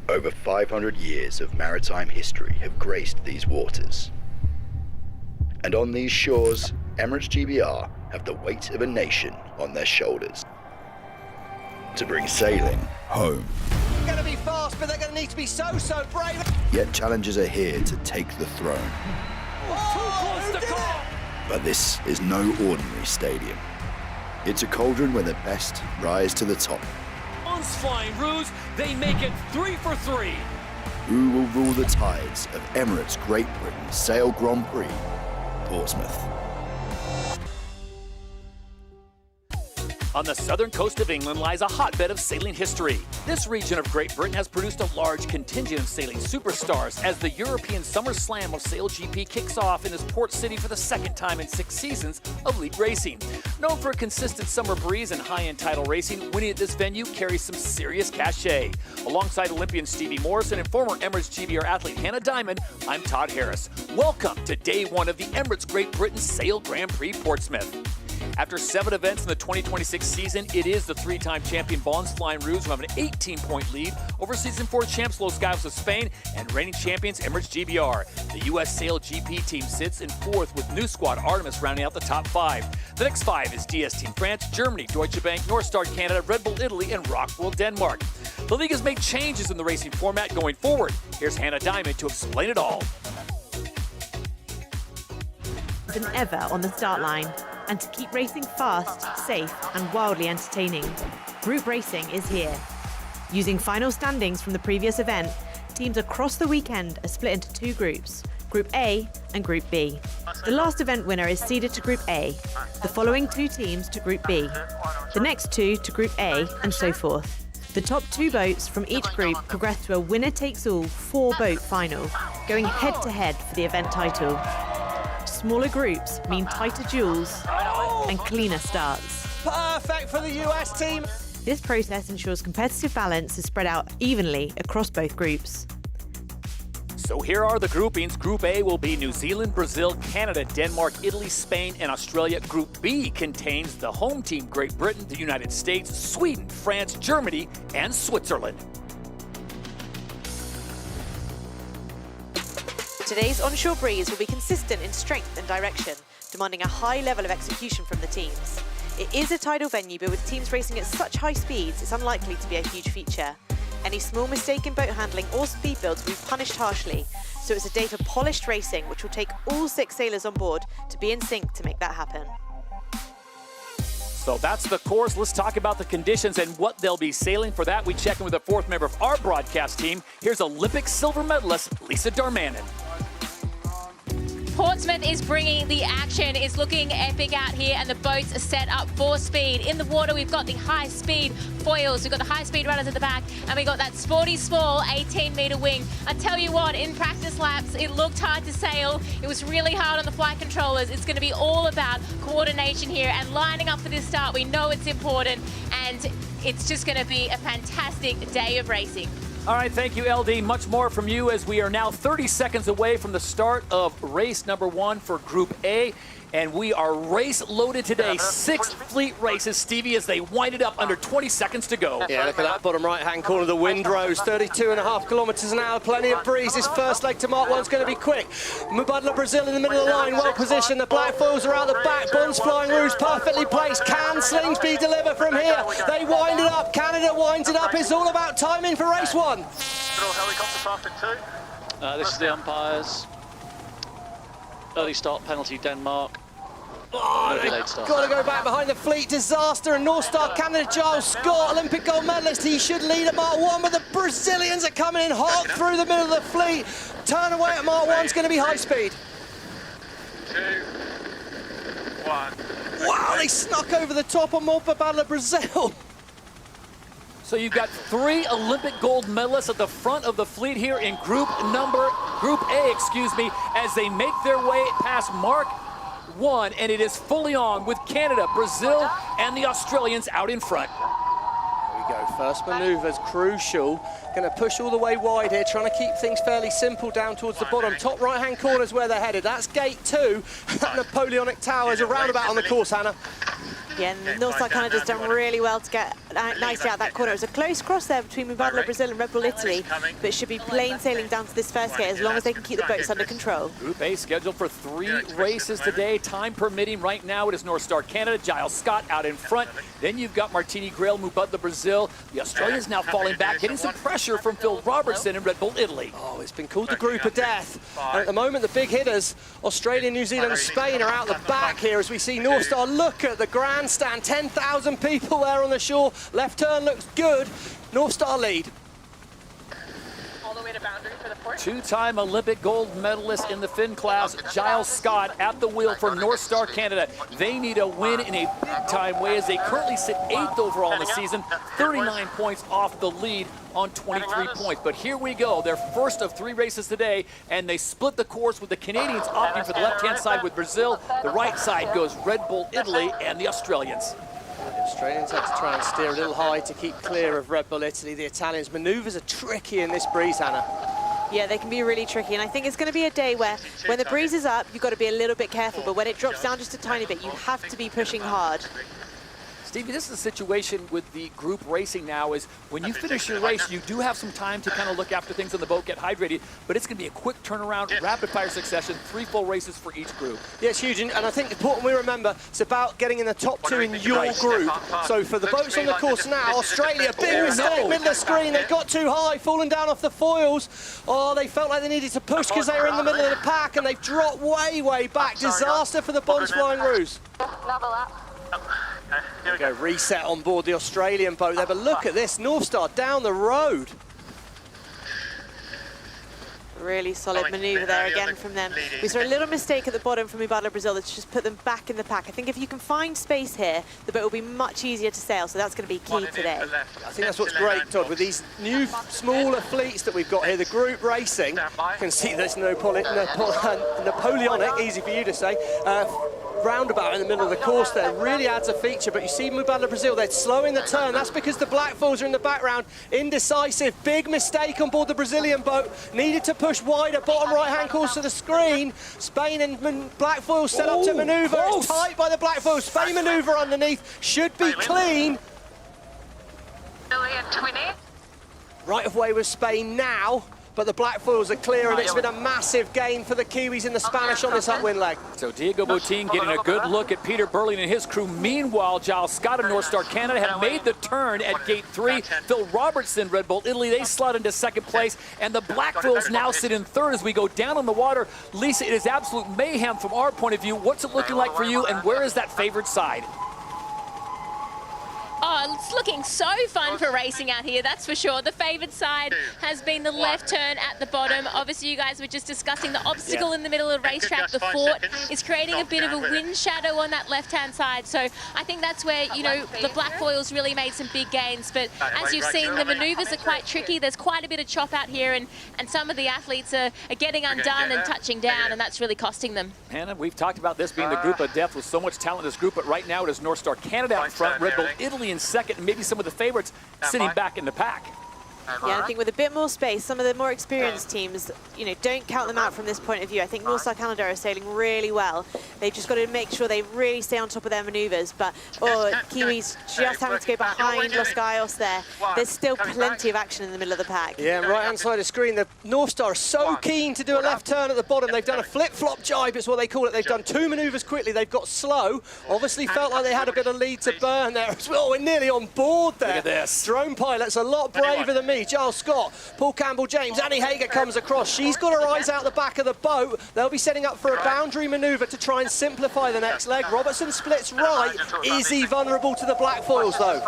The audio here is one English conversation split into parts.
Over 500 years of maritime history have graced these waters. And on these shores, Emirates GBR have the weight of a nation on their shoulders to bring sailing home. They're going to be fast, but they're going to need to be so brave. Yet challengers are here to take the throne. But this is no ordinary stadium. It's a cauldron where the best rise to the top. Flying Rouge, they make it 3 for 3. Who will rule the tides of Emirates Great Britain Sail Grand Prix, Portsmouth? On the southern coast of England lies a hotbed of sailing history. This region of Great Britain has produced a large contingent of sailing superstars as the European Summer Slam of SailGP kicks off in this port city for the second time in 6 seasons of league racing. Known for a consistent summer breeze and high-end title racing, winning at this venue carries some serious cachet. Alongside Olympian Stevie Morrison and former Emirates GBR athlete Hannah Diamond, I'm Todd Harris. Welcome to day 1 of the Emirates Great Britain Sail Grand Prix Portsmouth. After 7 events in the 2026 season, it is the 3-time champion Vaughan's Flying Rouge who have an 18-point lead over Season 4 champs Los Gallos of Spain and reigning champions Emirates GBR. The US SailGP team sits in 4th with new squad Artemis rounding out the top 5. The next 5 is DS Team France, Germany, Deutsche Bank, North Star Canada, Red Bull Italy, and Rockwool Denmark. The league has made changes in the racing format going forward. Here's Hannah Diamond to explain it all. Than ever on the start line, and to keep racing fast, safe, and wildly entertaining, group racing is here. Using final standings from the previous event, teams across the weekend are split into 2 groups, Group A and Group B. The last event winner is seeded to Group A, the following 2 teams to Group B, the next 2 to Group A, and so forth. The top 2 boats from each group progress to a winner-takes-all 4-boat final, going head-to-head for the event title. Smaller groups mean tighter duels and cleaner starts. Perfect for the US team. This process ensures competitive balance is spread out evenly across both groups. So here are the groupings. Group A will be New Zealand, Brazil, Canada, Denmark, Italy, Spain, and Australia. Group B contains the home team Great Britain, the United States, Sweden, France, Germany, and Switzerland. Today's onshore breeze will be consistent in strength and direction, demanding a high level of execution from the teams. It is a tidal venue, but with teams racing at such high speeds, it's unlikely to be a huge feature. Any small mistake in boat handling or speed builds will be punished harshly, so it's a day for polished racing, which will take all 6 sailors on board to be in sync to make that happen. So that's the course. Let's talk about the conditions and what they'll be sailing. For that, we check in with a 4th member of our broadcast team. Here's Olympic silver medalist Lisa Darmanin. Portsmouth is bringing the action. It's looking epic out here, and the boats are set up for speed. In the water, we've got the high-speed foils, we've got the high-speed runners at the back, and we've got that sporty small 18-metre wing. I tell you what, in practice laps, it looked hard to sail. It was really hard on the flight controllers. It's going to be all about coordination here and lining up for this start. We know it's important, and it's just going to be a fantastic day of racing. All right, thank you, LD. Much more from you as we are now 30 seconds away from the start of race number 1 for Group A. And we are race loaded today. 6 fleet races, Stevie, as they wind it up under 20 seconds to go. Yeah, look at that bottom right-hand corner. The wind rose 32.5 kilometres an hour. Plenty of breeze. This first leg to Mark 1's going to be quick. Mubadala Brazil in the middle of the line, well positioned. The black foils are out the back. Vaughan's Flying Rouge perfectly placed. Can Slingsby deliver from here? They wind it up. Canada winds it up. It's all about timing for race 1. This is the umpires. Early start penalty, Denmark. Oh, they've got to go back behind the fleet. Disaster, and North Star Canada Giles Scott, Olympic gold medalist. He should lead at Mark 1, but the Brazilians are coming in hot through the middle of the fleet. Turn away at Mark 1's going to be high speed. 2, 1. Wow, they snuck over the top on Mubadala Brazil. So you've got 3 Olympic gold medalists at the front of the fleet here in Group A, as they make their way past Mark 1, and it is fully on with Canada, Brazil, and the Australians out in front. There we go, first manoeuvre's crucial. Going to push all the way wide here, trying to keep things fairly simple down towards the bottom. Top right-hand corner is where they're headed. That's gate 2. That Napoleonic Tower is a roundabout on the course, Hannah. Yeah, and North Star Canada's done really well to get nicely out that corner. It was a close cross there between Mubadala Brazil and Red Bull Italy, but it should be plain sailing down to this first gate as long as they can keep the boats under control. Group A scheduled for 3 races today, time permitting. Right now it is North Star Canada, Giles Scott out in front. Then you've got Martini Grail, Mubadala Brazil. The Australians now falling back, getting some pressure from Phil Robertson and Red Bull Italy. Oh, it's been called the group of death. And at the moment, the big hitters, Australia, New Zealand and Spain, are out the back here as we see North Star. Look at the grandstand, 10,000 people there on the shore. Left turn looks good. North Star lead. All the way to boundary for the port. 2-time Olympic gold medalist in the Finn class, Giles Scott at the wheel for North Star Canada. They need a win in a big-time way as they currently sit 8th overall in the season, 39 points off the lead on 23 points. But here we go, their first of 3 races today, and they split the course with the Canadians opting for the left-hand side with Brazil. The right side goes Red Bull Italy and the Australians. The Australians have to try and steer a little high to keep clear of Red Bull Italy. The Italians' manoeuvres are tricky in this breeze, Hannah. Yeah, they can be really tricky, and I think it's going to be a day where when the breeze is up, you've got to be a little bit careful, but when it drops down just a tiny bit, you have to be pushing hard. Stevie, this is a situation with the group racing now is when you finish your race, you do have some time to kind of look after things on the boat, get hydrated, but it's going to be a quick turnaround, rapid fire succession, 3 full races for each group. Yeah, it's huge, and I think important we remember it's about getting in the top 2 in your group. So for the boats on the course now, Australia, big mistake, middle of the screen, they got too high, falling down off the foils. Oh, they felt like they needed to push because they were in the middle of the pack, and they've dropped way, way back. Disaster for the Bonds Flying Roos. Level up. Go reset on board the Australian boat there, but look at this, North Star down the road. Really solid manoeuvre there again from them. We saw a little mistake at the bottom from Mubadala Brazil that's just put them back in the pack. I think if you can find space here, the boat will be much easier to sail, so that's going to be key today. I think that's what's great, Todd, with these new smaller fleets that we've got here, the group racing. You can see there's Napoleonic, easy for you to say, roundabout in the middle of the course there really adds a feature, but you see Mubadala Brazil, they're slowing the turn. That's because the black foils are in the background. Indecisive, big mistake on board the Brazilian boat. Needed to push wider, bottom right-hand course to the screen. Spain and black foils set up to manoeuvre. It's tight by the black foils. Spain manoeuvre underneath, should be clean. Right of way with Spain now, but the black foils are clear, and it's been a massive gain for the Kiwis in the Spanish on this upwind leg. So Diego Botín getting a good look at Peter Burling and his crew. Meanwhile, Giles Scott and North Star Canada have made the turn at gate 3. Phil Robertson, Red Bull Italy, they slot into 2nd place, and the black foils now sit in 3rd as we go down on the water. Lisa, it is absolute mayhem from our point of view. What's it looking like for you, and where is that favored side? Oh, it's looking so fun for racing out here, that's for sure. The favoured side has been the left turn at the bottom. Obviously, you guys were just discussing the obstacle in the middle of the racetrack. The fort is creating a bit of a wind shadow on that left-hand side. So I think that's where, you know, the black foils really made some big gains. But as you've seen, the manoeuvres are quite tricky. There's quite a bit of chop out here, and some of the athletes are getting undone and touching down, and that's really costing them. Hannah, we've talked about this being the group of death with so much talent in this group, but right now it is North Star Canada out in front, Red Bull Italy in 2nd, and maybe some of the favorites sitting back in the pack. Yeah, I think with a bit more space, some of the more experienced teams, you know, don't count them out from this point of view. I think North Star Canada are sailing really well. They've just got to make sure they really stay on top of their manoeuvres. But, Kiwis just having to go behind Los Gallos there. There's still plenty of action in the middle of the pack. Yeah, right-hand side of the screen, the North Star are so keen to do a left turn at the bottom. They've done a flip-flop jibe, it's what they call it. They've done 2 manoeuvres quickly. They've got slow. Obviously felt like they had a bit of lead to burn there as well. We're nearly on board there. Look at this. Drone pilot's a lot braver than me. Giles Scott, Paul Campbell James, Annie Hager comes across. She's got her eyes out the back of the boat. They'll be setting up for a boundary manoeuvre to try and simplify the next leg. Robertson splits right. Is he vulnerable to the black foils though?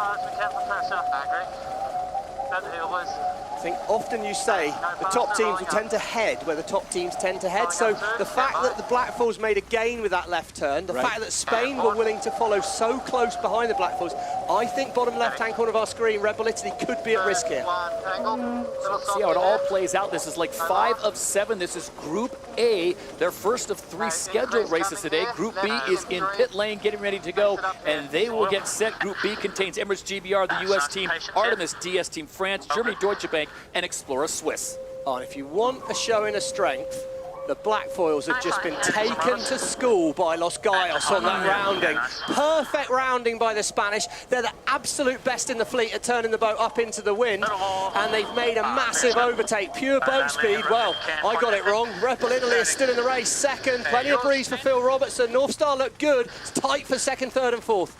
I think often you say the top teams will tend to head where the top teams tend to head. So the fact that the black foils made a gain with that left turn, the fact that Spain were willing to follow so close behind the black foils, I think bottom left-hand corner of our screen, Red Bull Italy could be at risk here. See how it all plays out. This is like 5 of 7. This is Group A, their first of 3 scheduled races today. Group B is in pit lane, getting ready to go, and they will get set. Group B contains Emirates GBR, the US team, Artemis DS Team France, Germany Deutsche Bank, and Explorer Swiss. Oh, and if you want a showing of strength, The black foils have just been taken to school by Los Gallos on that rounding. Perfect rounding by the Spanish. They're the absolute best in the fleet at turning the boat up into the wind, and they've made a massive overtake. Pure boat speed. Well, I got it wrong. Red Bull Italy is still in the race. Second, plenty of breeze for Phil Robertson. North Star looked good. It's tight for second, third and fourth.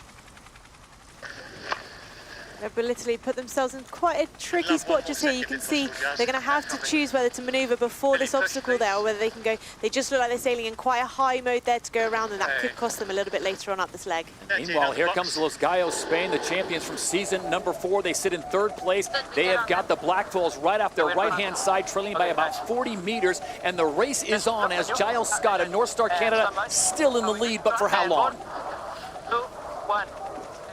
Red Bull Italy put themselves in quite a tricky spot just here. You can see they're going to have to choose whether to manoeuvre before this obstacle there, or whether they can go. They just look like they're sailing in quite a high mode there to go around, and that could cost them a little bit later on up this leg. Meanwhile, here comes Los Gallos, Spain, the champions from season number 4. They sit in third place. They have got the black foils right off their right-hand side, trailing by about 40 meters, and the race is on as Giles Scott and North Star Canada still in the lead, but for how long? 2, 1,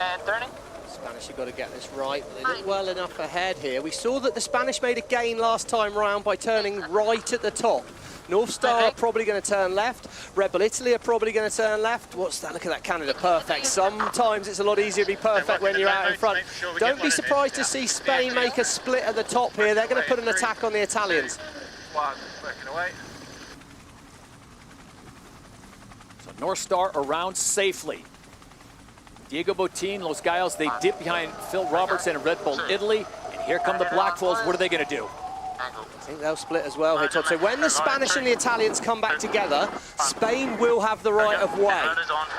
and turning. Spanish have got to get this right, but they look well enough ahead here. We saw that the Spanish made a gain last time round by turning right at the top. North Star are probably going to turn left. Red Bull Italy are probably going to turn left. What's that? Look at that Canada, perfect. Sometimes it's a lot easier to be perfect when you're out in front. Don't be surprised to see Spain make a split at the top here. They're going to put an attack on the Italians. Working away. So North Star around safely. Diego Botín, Los Gallos, they dip behind Phil Robertson and Red Bull Italy. And here come the black foils. What are they going to do? I think they'll split as well here, Todd. So when the Spanish and the Italians come back together, Spain will have the right of way.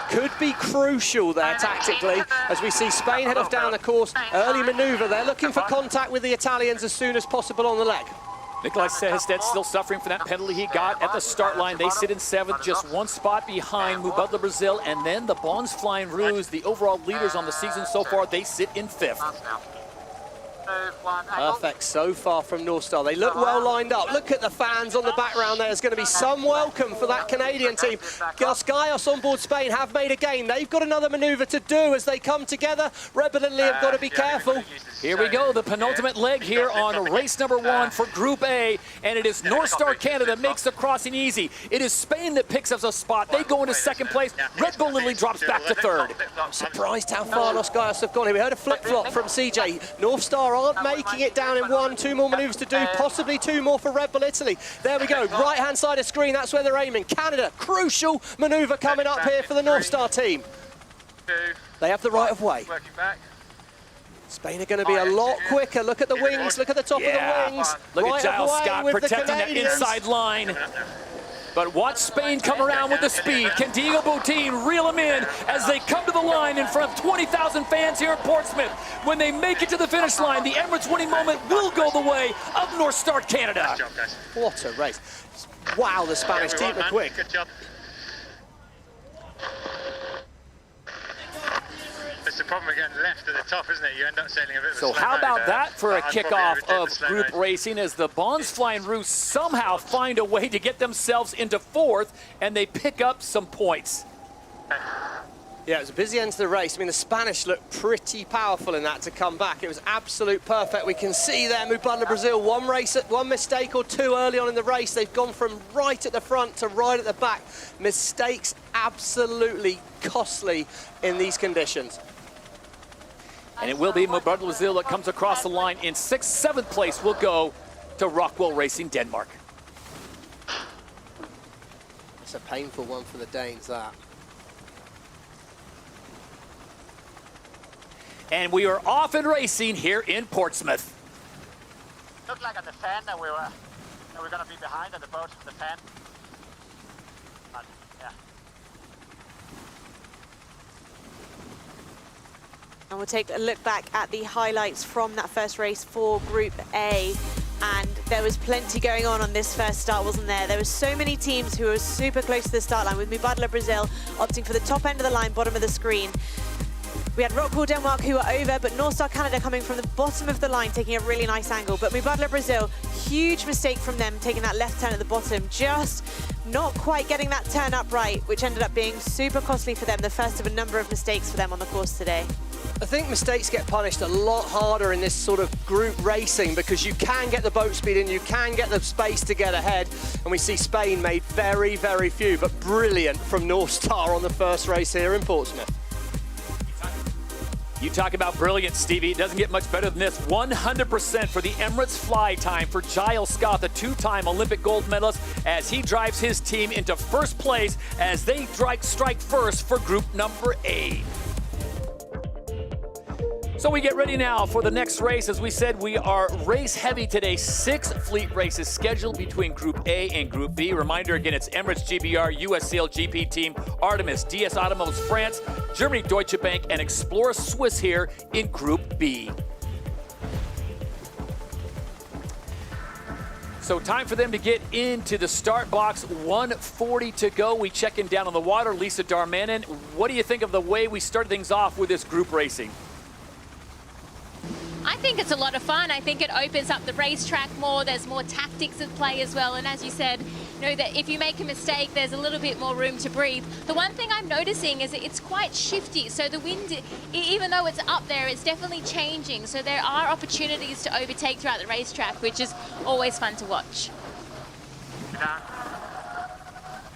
Could be crucial there tactically, as we see Spain head off down the course. Early manoeuvre. They're looking for contact with the Italians as soon as possible on the leg. Nikolai Sehested still suffering from that penalty he got at the start line. They sit in 7th, just 1 spot behind Mubadala Brazil, and then the Bons Flying Rouge, the overall leaders on the season so far, they sit in 5th. Perfect so far from North Star. They look well lined up. Look at the fans on the background there. There's going to be some welcome for that Canadian team. Los Gallos on board Spain have made a gain. They've got another manoeuvre to do as they come together. Red Bull Italy have got to be careful. Here we go, the penultimate leg here on race number 1 for Group A, and it is North Star Canada makes the crossing easy. It is Spain that picks up a spot. They go into 2nd place. Red Bull Italy drops back to 3rd. I'm surprised how far Los Gallos have gone here. We heard a flip-flop from CJ. North Star aren't making it down in 1. 2 more manoeuvres to do, possibly 2 more for Red Bull Italy. There we go, right-hand side of screen, that's where they're aiming. Canada, crucial manoeuvre coming up here for the North Star team. They have the right of way. Spain are going to be a lot quicker. Look at the wings, look at the top of the wings. Look right at Giles Scott protecting that inside line. But watch Spain come around with the speed. Can Diego Botín reel them in as they come to the line in front of 20,000 fans here in Portsmouth? When they make it to the finish line, the Emirates winning moment will go the way of North Star Canada. Good job, guys. What a race. Wow, the Spanish team are quick. Good job. It's the problem with getting left at the top, isn't it? You end up sailing a bit of a So slow how boat about there. that for a I'd probably kickoff irritate the of slow group boat. racing as the Bons Flying Rouge somehow find a way to get themselves into 4th and they pick up some points. Yeah, it was a busy end to the race. I mean, the Spanish looked pretty powerful in that to come back. It was absolute perfect. We can see there, Mubadala Brazil, one mistake or 2 early on in the race. They've gone from right at the front to right at the back. Mistakes absolutely costly in these conditions. And it will be Mubadala Brazil that comes across the line in 6th, 7th place will go to Rockwell Racing, Denmark. It's a painful one for the Danes, that. And we are off and racing here in Portsmouth. Looked like at the fan that we were going to be behind at the boat, the fan. But, yeah. And we'll take a look back at the highlights from that first race for Group A. And there was plenty going on this first start, wasn't there? There were so many teams who were super close to the start line, with Mubadala Brazil opting for the top end of the line, bottom of the screen. We had Rockwell Denmark who were over, but North Star Canada coming from the bottom of the line, taking a really nice angle. But Mubadala Brazil, huge mistake from them, taking that left turn at the bottom, just not quite getting that turn up right, which ended up being super costly for them, the first of a number of mistakes for them on the course today. I think mistakes get punished a lot harder in this sort of group racing, because you can get the boat speed in, you can get the space to get ahead, and we see Spain made very, very few, but brilliant from North Star on the first race here in Portsmouth. You talk about brilliance, Stevie. It doesn't get much better than this. 100% for the Emirates fly time for Giles Scott, the two-time Olympic gold medalist, as he drives his team into first place as they strike first for group number A. So we get ready now for the next race. As we said, we are race heavy today. 6 fleet races scheduled between Group A and Group B. Reminder again, it's Emirates GBR, US SailGP team, Artemis, DS Automobiles France, Germany Deutsche Bank, and Explorer Swiss here in Group B. So time for them to get into the start box. 1:40 to go. We check in down on the water. Lisa Darmanin, what do you think of the way we started things off with this group racing? I think it's a lot of fun. I think it opens up the racetrack more. There's more tactics at play as well. And as you said, you know that if you make a mistake, there's a little bit more room to breathe. The one thing I'm noticing is that it's quite shifty. So the wind, even though it's up there, it's definitely changing. So there are opportunities to overtake throughout the racetrack, which is always fun to watch.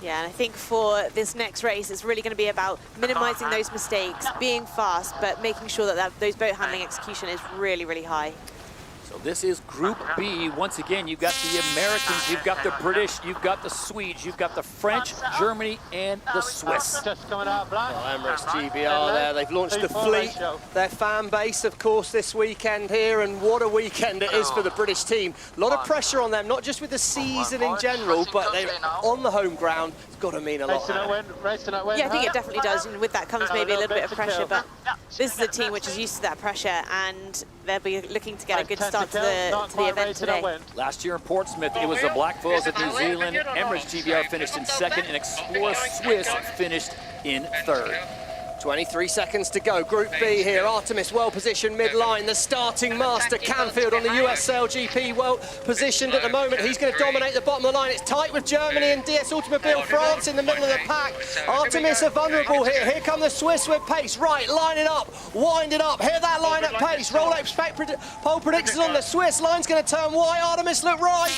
Yeah, and I think for this next race, it's really going to be about minimizing those mistakes, being fast, but making sure that those boat handling execution is really, really high. So this is Group B. Once again, you've got the Americans, you've got the British, you've got the Swedes, you've got the French, Germany, and the Swiss. Emirates GBR there, they've launched the fleet, their fan base, of course, this weekend here, and what a weekend it is for the British team. A lot of pressure on them, not just with the season in general, but they're on the home ground. It's got to mean a lot. Yeah, I think it definitely does, and with that comes maybe a little bit of pressure, but this is a team which is used to that pressure, and they'll be looking to get a good start to the event today. Last year in Portsmouth, it was the Black Foils of New Zealand. Emirates GBR finished in second, and Explorer Swiss finished in third. 23 seconds to go. Group B here. Artemis well positioned mid-line. The starting master, Canfield, on the US SailGP, well positioned at the moment. He's going to dominate the bottom of the line. It's tight with Germany and DS Automobile France in the middle of the pack. Artemis are vulnerable here. Here come the Swiss with pace. Right, line it up, wind it up. Hear that line at pace. Rolex pole predictors on the Swiss. Line's going to turn wide. Artemis look right.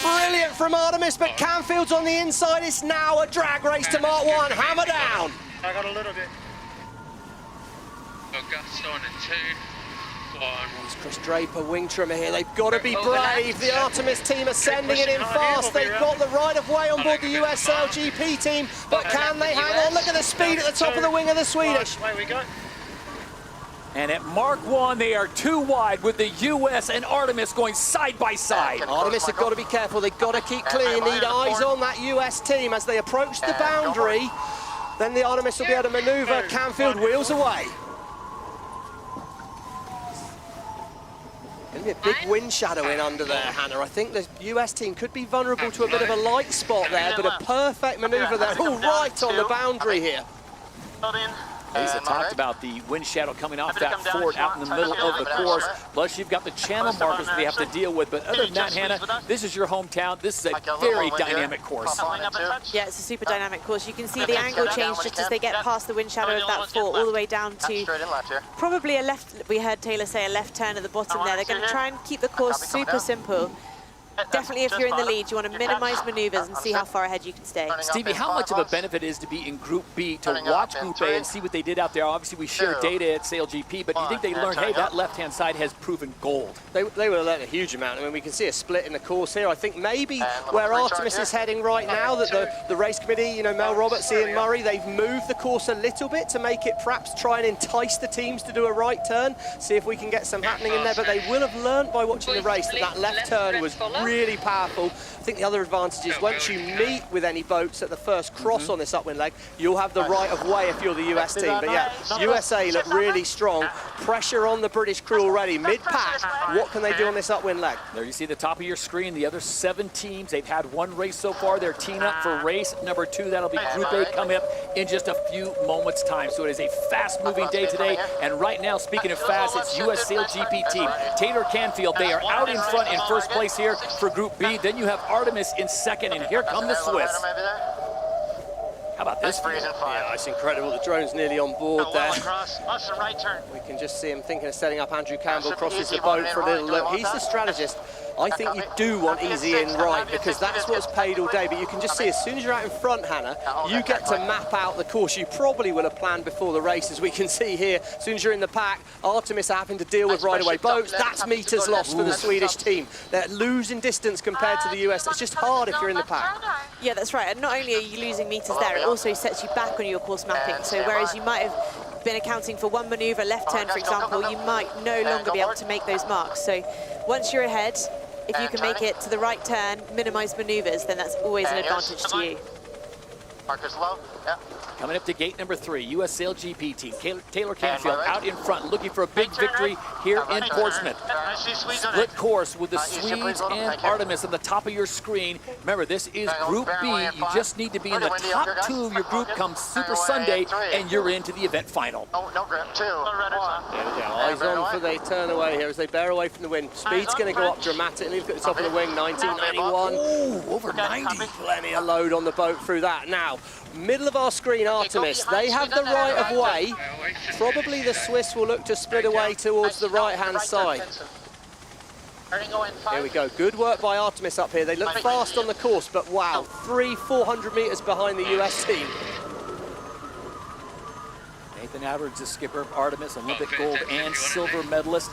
Brilliant from Artemis, but Canfield's on the inside. It's now a drag race to Mark 1. Hammer down. I got a little bit. Got gas on in 2, 1. It's Chris Draper, wing trimmer here. They've got to be brave. The Artemis team are sending it in fast. They've got the right of way on board the US SailGP team, but can they hang on? Look at the speed at the top of the wing of the Swedish. Away we go. And at Mark 1, they are 2 wide with the US and Artemis going side by side. Artemis have got to be careful. They've got to keep clean. Need eyes on that US team as they approach the boundary. Then the Artemis will be able to maneuver. Canfield wheels away. Going to be a big wind shadow in under there, Hannah. I think the US team could be vulnerable to a bit of a light spot there, but a perfect manoeuvre there. All right on the boundary here. Lisa talked about the wind shadow coming off that fort out in the middle of the course. Plus, you've got the channel markers that they have to deal with. But other than that, Hannah, this is your hometown. This is a very dynamic course. Yeah, it's a super dynamic course. You can see the angle change just as they get past the wind shadow of that fort, all the way down to probably a left. We heard Taylor say a left turn at the bottom there. They're going to try and keep the course super simple. Definitely, if you're in the lead, you want to minimize maneuvers and see how far ahead you can stay. Stevie, how much of a benefit is to be in Group B, to watch Group A and see what they did out there? Obviously, we share data at SailGP, but do you think they learned, hey, that left-hand side has proven gold? They would have learned a huge amount. I mean, we can see a split in the course here. I think maybe where Artemis is heading right now, that the race committee, you know, Mel Roberts, Ian Murray, they've moved the course a little bit to make it perhaps try and entice the teams to do a right turn, see if we can get some happening in there. But they will have learned by watching the race that left turn was really powerful. I think the other advantage is once you meet with any boats at the first cross on this upwind leg, you'll have the right of way if you're the US team. But yeah, USA look really strong. Pressure on the British crew already. Mid-pack, what can they do on this upwind leg? There you see the top of your screen, the other 7 teams. They've had 1 race so far. They're teeing up for race number 2. That'll be Group A coming up in just a few moments' time. So it is a fast-moving day today. And right now, speaking of fast, it's US SailGP team. Taylor Canfield, they are out in front in first place here for Group B. Then you have Artemis in second, and here come the Swiss. How about this? Yeah, it's incredible. The drone's nearly on board there. We can just see him thinking of setting up. Andrew Campbell crosses the boat for a little look. He's the strategist. I think you do want easy in right, because that's what's paid all day. But you can just see, as soon as you're out in front, Hannah, you get to map out the course you probably will have planned before the race. As we can see here, as soon as you're in the pack, Artemis are having to deal with right-away boats. That's meters lost for the Swedish team. They're losing distance compared to the US. It's just hard if you're in the pack. Yeah, that's right. And not only are you losing meters there, it also sets you back on your course mapping. So whereas you might have been accounting for one maneuver, left turn, for example, you might no longer be able to make those marks. So once you're ahead, if you can make it to the right turn, minimize maneuvers, then that's always an advantage to you. Markers low. Yeah. Coming up to gate number 3, US SailGP team. Taylor Canfield out in front, looking for a big victory here in Portsmouth. Split course with the Swedes and Artemis on the top of your screen. Remember, this is Group B. You just need to be in the top 2 of your group come Super Sunday, and you're into the event final. No grip. 2, 1. Eyes on for they turn away here as they bear away from the wind. Speed's going to go up dramatically. Look at the top of the wing, 1991. Ooh, over 90. Plenty of load on the boat through that. Now, middle of our screen, Artemis, they have the right of way. Probably the Swiss will look to split away towards the right-hand side. Here we go, good work by Artemis up here. They look fast on the course, but wow, 400 meters behind the US team. Nathan Outridge, the skipper of Artemis, Olympic gold and silver medalist.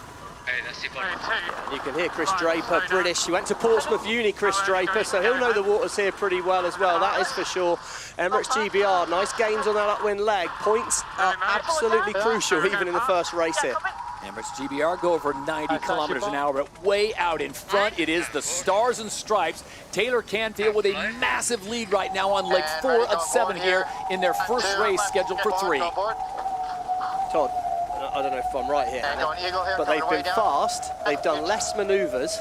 You can hear Chris Draper, British. He went to Portsmouth Uni, Chris Draper, so he'll know the waters here pretty well as well, that is for sure. Emirates GBR, nice gains on that upwind leg. Points are absolutely crucial, even in the first race here. Emirates GBR go over 90 kilometers an hour, but way out in front, it is the Stars and Stripes. Taylor Canfield with a massive lead right now on leg 4 of 7 here in their first race scheduled for 3. Todd, I don't know if I'm right here, but they've been fast, they've done less maneuvers.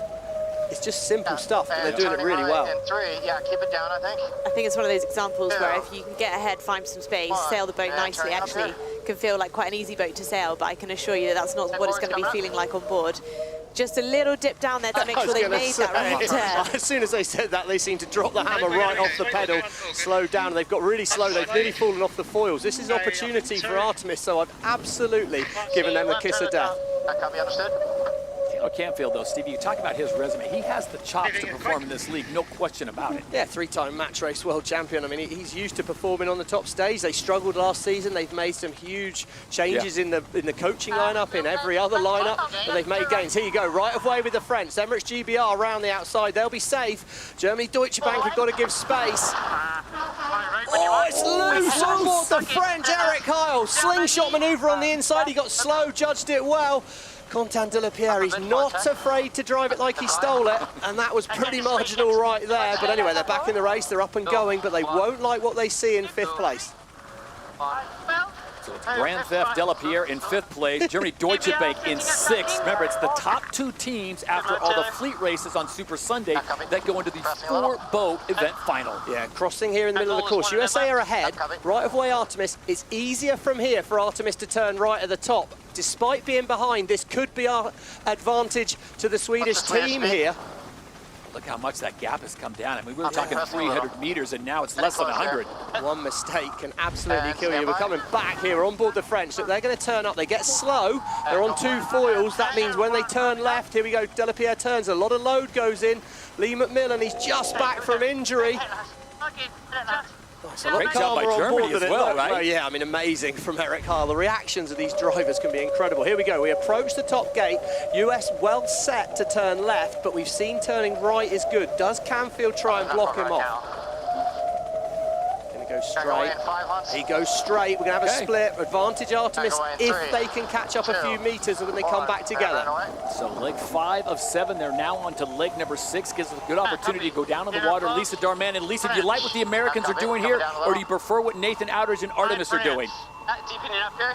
It's just simple stuff, but they're doing it really well. Yeah, keep it down, I think. I think it's one of those examples where if you can get ahead, find some space, sail the boat nicely, actually can feel like quite an easy boat to sail, but I can assure you that that's not what it's going to be feeling like on board. Just a little dip down there to make sure they made that right turn. As soon as they said that, they seemed to drop the hammer right off the pedal, slowed down. They've got really slow. They've nearly fallen off the foils. This is an opportunity for Artemis, so I've absolutely given them the kiss of death. That can be understood. Taylor Canfield, though, Stevie, you talk about his resume. He has the chops to perform in this league, no question about it. Yeah, 3-time match race world champion. I mean, he's used to performing on the top stage. They struggled last season. They've made some huge changes in the coaching lineup, in every other lineup, but they've made gains. Here you go, right of way with the French. Emirates GBR around the outside. They'll be safe. Germany Deutsche Bank have got to give space. Oh, it's loose on board the French. Eric Heil, slingshot maneuver on the inside. He got slow, judged it well. Quentin de la Pierre, he's not afraid to drive it like he stole it, and that was pretty marginal right there. But anyway, they're back in the race, they're up and going, but they won't like what they see in 5th place. So it's Grand Theft de la Pierre in 5th place, Germany Deutsche Bank in 6th. Remember, it's the top 2 teams after all the fleet races on Super Sunday that go into the 4-boat event final. Yeah, crossing here in the middle of the course. USA are ahead, right of way Artemis. It's easier from here for Artemis to turn right at the top. Despite being behind, this could be our advantage to the Swedish team here. Look how much that gap has come down. I mean, we were talking 300 meters, and now it's less than 100. One mistake can absolutely kill you. We're coming back here on board the French. Look, they're going to turn up. They get slow. They're on 2 foils. That means when they turn left, here we go, de la Pierre turns. A lot of load goes in. Lee McMillan, he's just back from injury. Great job by Germany as well, right? Well, yeah, I mean, amazing from Eric Heil. The reactions of these drivers can be incredible. Here we go. We approach the top gate. US well set to turn left, but we've seen turning right is good. Does Canfield try and block him off? Going to go straight. He goes straight. We're going to have a split. Advantage Artemis if they can catch up a few meters when they come back together. So leg 5 of 7. They're now on to leg number 6. Gives us a good opportunity to go down on the water. Lisa Darman. And Lisa, do you like what the Americans are doing here, or do you prefer what Nathan Outridge and Artemis are doing? Deepening up here.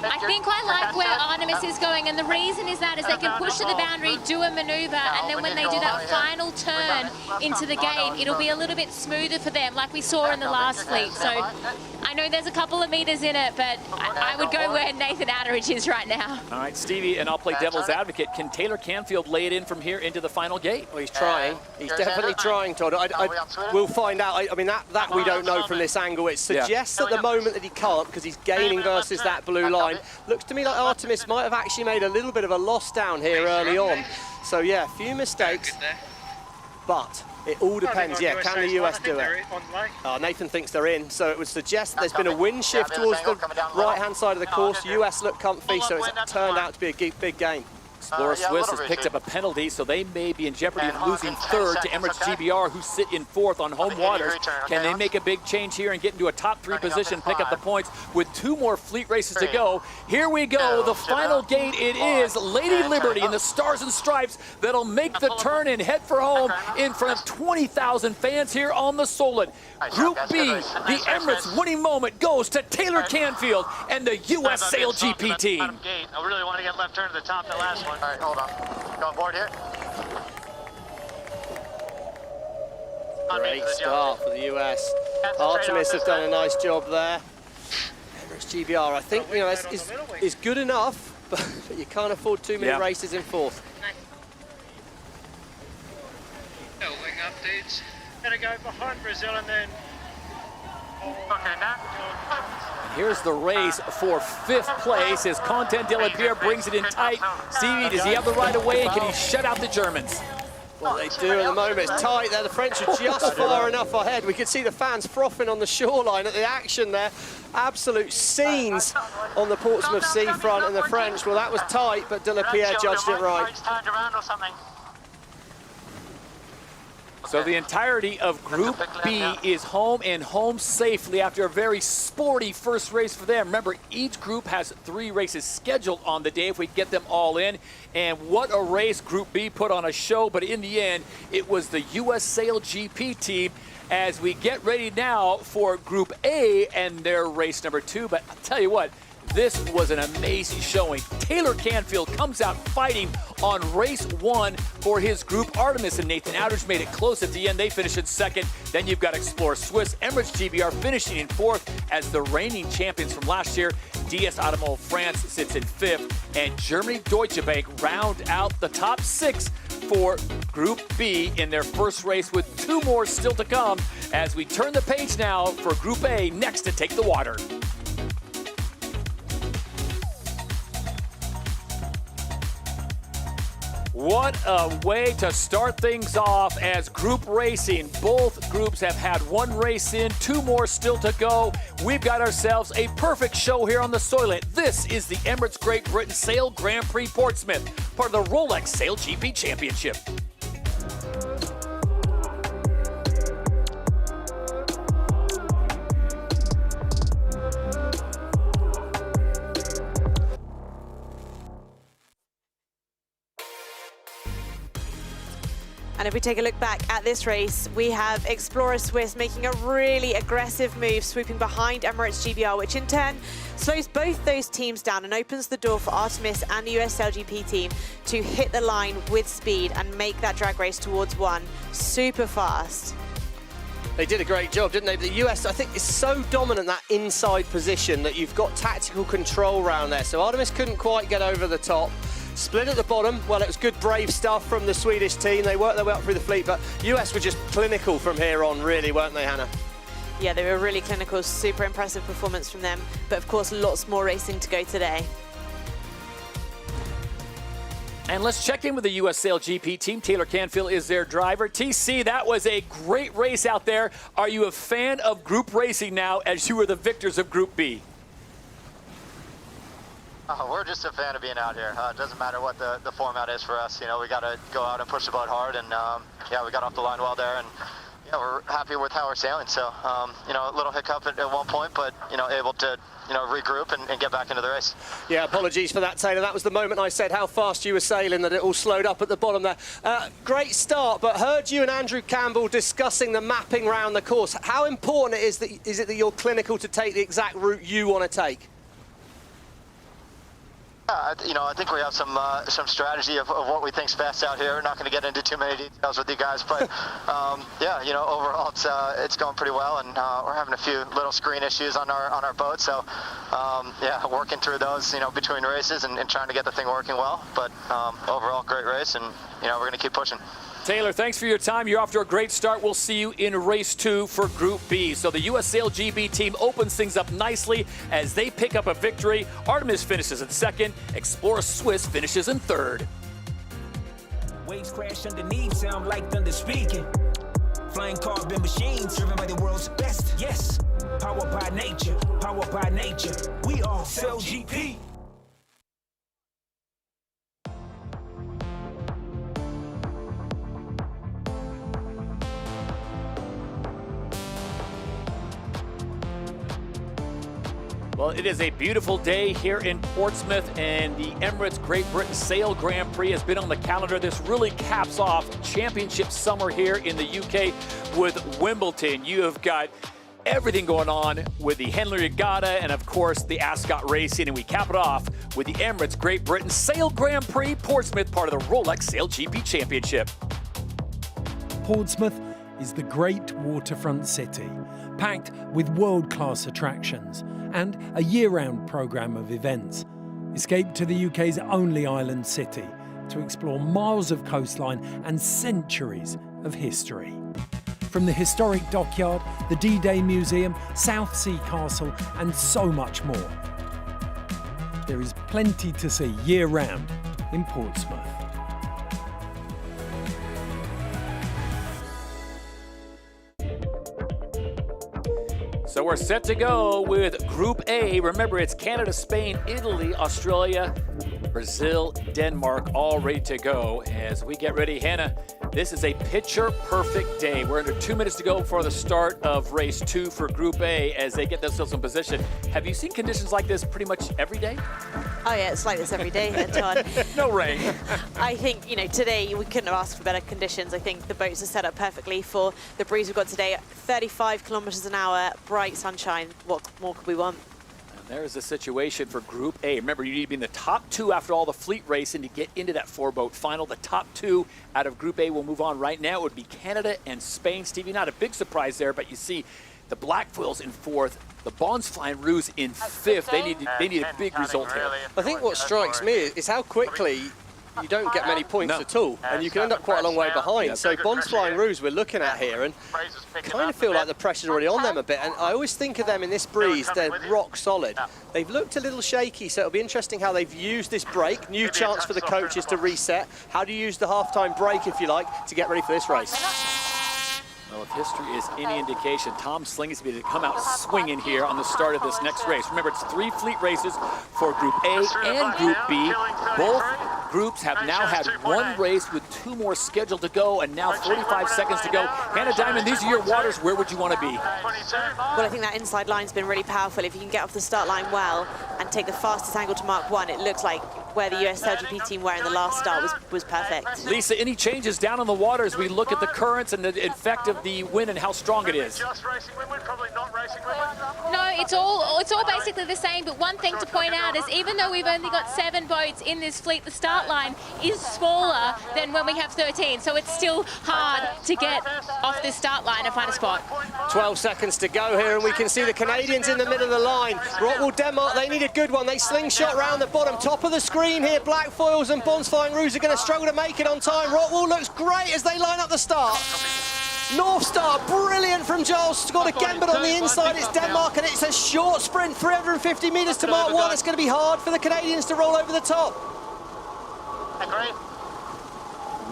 I think I like where Artemis is going, and the reason is that they can push to the boundary, do a maneuver, and then when they do that final turn into the gate, it'll be a little bit smoother for them, like we saw in the last fleet. So I know there's a couple of meters in it, but I would go where Nathan Outridge is right now. All right, Stevie, and I'll play devil's advocate. Can Taylor Canfield lay it in from here into the final gate? Well, he's trying. He's definitely trying, Todd. We'll find out. I mean, that we don't know from this angle. It suggests at the moment that he can't, because he's gaining versus that blue blue line. Looks to me like Artemis might have actually made a little bit of a loss down here early on. So yeah, a few mistakes, but it all depends. Yeah, can the US do it? Nathan thinks they're in, so it would suggest there's been a wind shift towards the right-hand side of the course. US look comfy, so it's turned out to be a big game. Explorer Swiss has picked up a penalty, so they may be in jeopardy of losing third to Emirates GBR, who sit in fourth on home waters. Can they make a big change here and get into a top 3 position, pick up the points with 2 more fleet races to go? Here we go, the final gate. It is Lady Liberty in the Stars and Stripes that'll make the turn and head for home in front of 20,000 fans here on the Solent. Group B, the Emirates winning moment goes to Taylor Canfield and the US SailGP team. I really want to get left turn to the top, the last one. All right, hold on. Go on board here. Great start for the US. Artemis have done a nice job there. Emirates GBR, I think, you know, is good enough, but you can't afford too many races in fourth. No wing updates. Gonna go behind Brazil and then. Okay, now. Here's the race for 5th place as Content de la Pierre brings it in tight. Stevie, does he have the right of way? Can he shut out the Germans? Well, they do at the moment. It's tight there. The French are just far enough ahead. We can see the fans frothing on the shoreline at the action there. Absolute scenes on the Portsmouth seafront, and the French, well, that was tight, but de la Pierre judged it right. So the entirety of Group B is home and home safely after a very sporty first race for them. Remember, each group has 3 races scheduled on the day if we get them all in. And what a race Group B put on a show, but in the end, it was the US SailGP team as we get ready now for Group A and their race number 2. But I'll tell you what, this was an amazing showing. Taylor Canfield comes out fighting on race 1 for his group. Artemis and Nathan Outridge made it close at the end. They finished in 2nd. Then you've got Explorer Swiss, Emirates GBR finishing in 4th as the reigning champions from last year. DS Automotive France sits in 5th. And Germany Deutsche Bank round out the top 6 for Group B in their first race, with 2 more still to come as we turn the page now for Group A next to take the water. What a way to start things off as group racing. Both groups have had 1 race in, 2 more still to go. We've got ourselves a perfect show here on the Soylent. This is the Emirates Great Britain Sail Grand Prix Portsmouth, part of the Rolex SailGP Championship. And if we take a look back at this race, we have Explorer Swiss making a really aggressive move, swooping behind Emirates GBR, which in turn slows both those teams down and opens the door for Artemis and the US SailGP team to hit the line with speed and make that drag race towards 1 super fast. They did a great job, didn't they? The US, I think, is so dominant, that inside position, that you've got tactical control around there. So Artemis couldn't quite get over the top. Split at the bottom. Well, it was good, brave stuff from the Swedish team. They worked their way up through the fleet, but US were just clinical from here on, really, weren't they, Hannah? Yeah, they were really clinical. Super impressive performance from them. But of course, lots more racing to go today. And let's check in with the US SailGP team. Taylor Canfield is their driver. TC, that was a great race out there. Are you a fan of group racing now as you were the victors of Group B? We're just a fan of being out here. It doesn't matter what the format is for us. You know, we got to go out and push the boat hard, and yeah, we got off the line well there, and yeah, we're happy with how we're sailing. So, you know, a little hiccup at one point, but you know, able to regroup and get back into the race. Yeah, apologies for that, Taylor. That was the moment I said how fast you were sailing that it all slowed up at the bottom there. Great start, but heard you and Andrew Campbell discussing the mapping round the course. How important is it that you're clinical to take the exact route you want to take? You know, I think we have some strategy of what we think's best out here. We're not going to get into too many details with you guys, but yeah, you know, overall it's going pretty well, and we're having a few little screen issues on our boat. So yeah, working through those, you know, between races and trying to get the thing working well. But overall, great race, and you know, we're going to keep pushing. Taylor, thanks for your time. You're off to a great start. We'll see you in race 2 for Group B. So the US SailGP team opens things up nicely as they pick up a victory. Artemis finishes in 2nd. Explorer Swiss finishes in 3rd. Waves crash underneath, sound like thunder speaking. Flying carbon machines, driven by the world's best. Yes, powered by nature, powered by nature. We are SailGP. Well, it is a beautiful day here in Portsmouth, and the Emirates Great Britain Sail Grand Prix has been on the calendar. This really caps off championship summer here in the UK with Wimbledon. You have got everything going on with the Henley Regatta and, of course, the Ascot Racing, and we cap it off with the Emirates Great Britain Sail Grand Prix Portsmouth, part of the Rolex SailGP Championship. Portsmouth is the great waterfront city, packed with world-class attractions and a year-round programme of events. Escape to the UK's only island city to explore miles of coastline and centuries of history. From the historic dockyard, the D-Day Museum, Southsea Castle and so much more. There is plenty to see year-round in Portsmouth. So we're set to go with Group A. Remember, it's Canada, Spain, Italy, Australia, Brazil, Denmark, all ready to go. As we get ready, Hannah, this is a picture-perfect day. We're under 2 minutes to go before the start of race 2 for Group A as they get themselves in position. Have you seen conditions like this pretty much every day? Oh yeah, it's like this every day here, Todd. No rain. I think, today we couldn't have asked for better conditions. I think the boats are set up perfectly for the breeze we've got today. 35 kilometers an hour, bright sunshine. What more could we want? And there's the situation for Group A. Remember, you need to be in the top 2 after all the fleet racing to get into that 4-boat final. The top 2 out of Group A will move on right now. It would be Canada and Spain. Stevie, not a big surprise there, but you see the Blackfoils in 4th, the Bonds Flying Roos in 5th. They need a big result here. I think what strikes me is how quickly you don't get many points at all, and you can end up quite a long way behind. Yep. So Bonds Flying Roos we're looking at here, and kind of feel like the pressure's already on them a bit, and I always think of them in this breeze, they're rock solid. They've looked a little shaky, so it'll be interesting how they've used this break. New chance for the coaches to reset. How do you use the half-time break, if you like, to get ready for this race? Well, if history is any indication, Tom Slingsby to come out swinging here on the start of this next race. Remember, it's 3 fleet races for Group A and Group B. Both groups have now had 1 race with 2 more scheduled to go, and now 45 seconds to go. Hannah Diamond, these are your waters. Where would you want to be? Well, I think that inside line's been really powerful. If you can get off the start line well and take the fastest angle to Mark 1, it looks like where the US SailGP team were in the last start was perfect. Lisa, any changes down on the water as we look at the currents and the effect of the wind and how strong it is? No, it's all basically the same, but one thing to point out is even though we've only got 7 boats in this fleet, the start line is smaller than when we have 13, so it's still hard to get off this start line and find a spot. 12 seconds to go here, and we can see the Canadians in the middle of the line. Rockwool Denmark, they need a good one. They slingshot round the bottom, top of the screen here. Blackfoils and Bonds Flying Roos are going to struggle to make it on time. Rockwool looks great as they line up the start. North Star, brilliant from Giles Scott again, but on the inside it's Denmark, and it's a short sprint, 350 metres to Mark 1. It's going to be hard for the Canadians to roll over the top.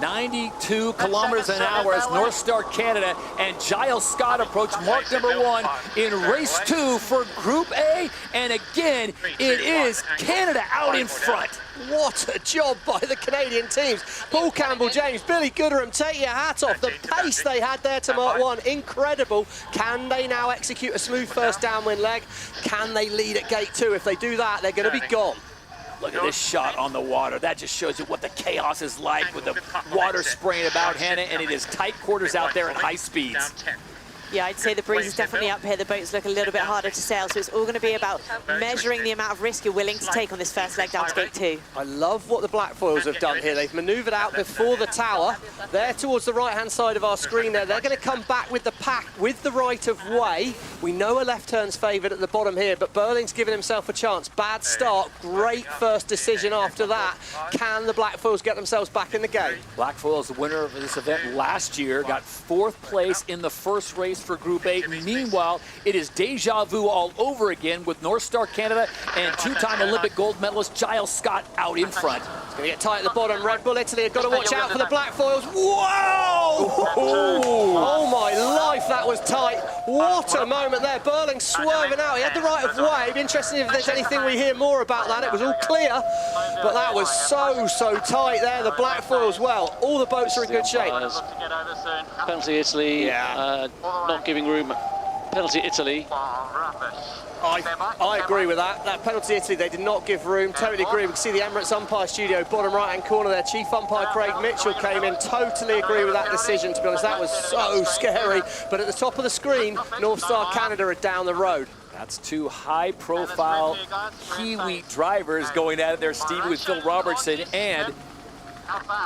92 kilometers an hour as North Star Canada and Giles Scott approach mark number 1 in race 2 for Group A. And again, it is Canada out in front. What a job by the Canadian teams. Paul Campbell, James, Billy Gooderham, take your hat off. The pace they had there to Mark 1, incredible. Can they now execute a smooth first downwind leg? Can they lead at gate 2? If they do that, they're going to be gone. Look at this shot on the water. That just shows you what the chaos is like with the water spraying about, Hannah, and it is tight quarters out there at high speeds. Yeah, I'd say the breeze is definitely up here. The boats look a little bit harder to sail, so it's all going to be about measuring the amount of risk you're willing to take on this first leg down to gate 2. I love what the Blackfoils have done here. They've manoeuvred out before the tower. They're towards the right-hand side of our screen there. They're going to come back with the pack with the right of way. We know a left turn's favoured at the bottom here, but Burling's given himself a chance. Bad start, great first decision after that. Can the Blackfoils get themselves back in the game? Blackfoils, the winner of this event last year, got 4th place in the first race for Group 8. Meanwhile, it is deja vu all over again with North Star Canada and 2-time Olympic gold medalist Giles Scott out in front. It's going to get tight at the bottom. Red Bull Italy have got to watch out for the Blackfoils. Whoa! Oh my life, that was tight. What a moment there. Burling swerving out. He had the right of way. It'd be interesting if there's anything we hear more about that. It was all clear, but that was so tight there. The Blackfoils, well, all the boats are in good shape. Penalty Italy, not giving room. Penalty Italy. I agree with that. That penalty Italy, they did not give room. Totally agree. We can see the Emirates umpire studio, bottom right-hand corner there. Chief umpire Craig Mitchell came in. Totally agree with that decision, to be honest. That was so scary. But at the top of the screen, North Star Canada are down the road. That's 2 high-profile Kiwi drivers going at it there, Stevie, with Phil Robertson and,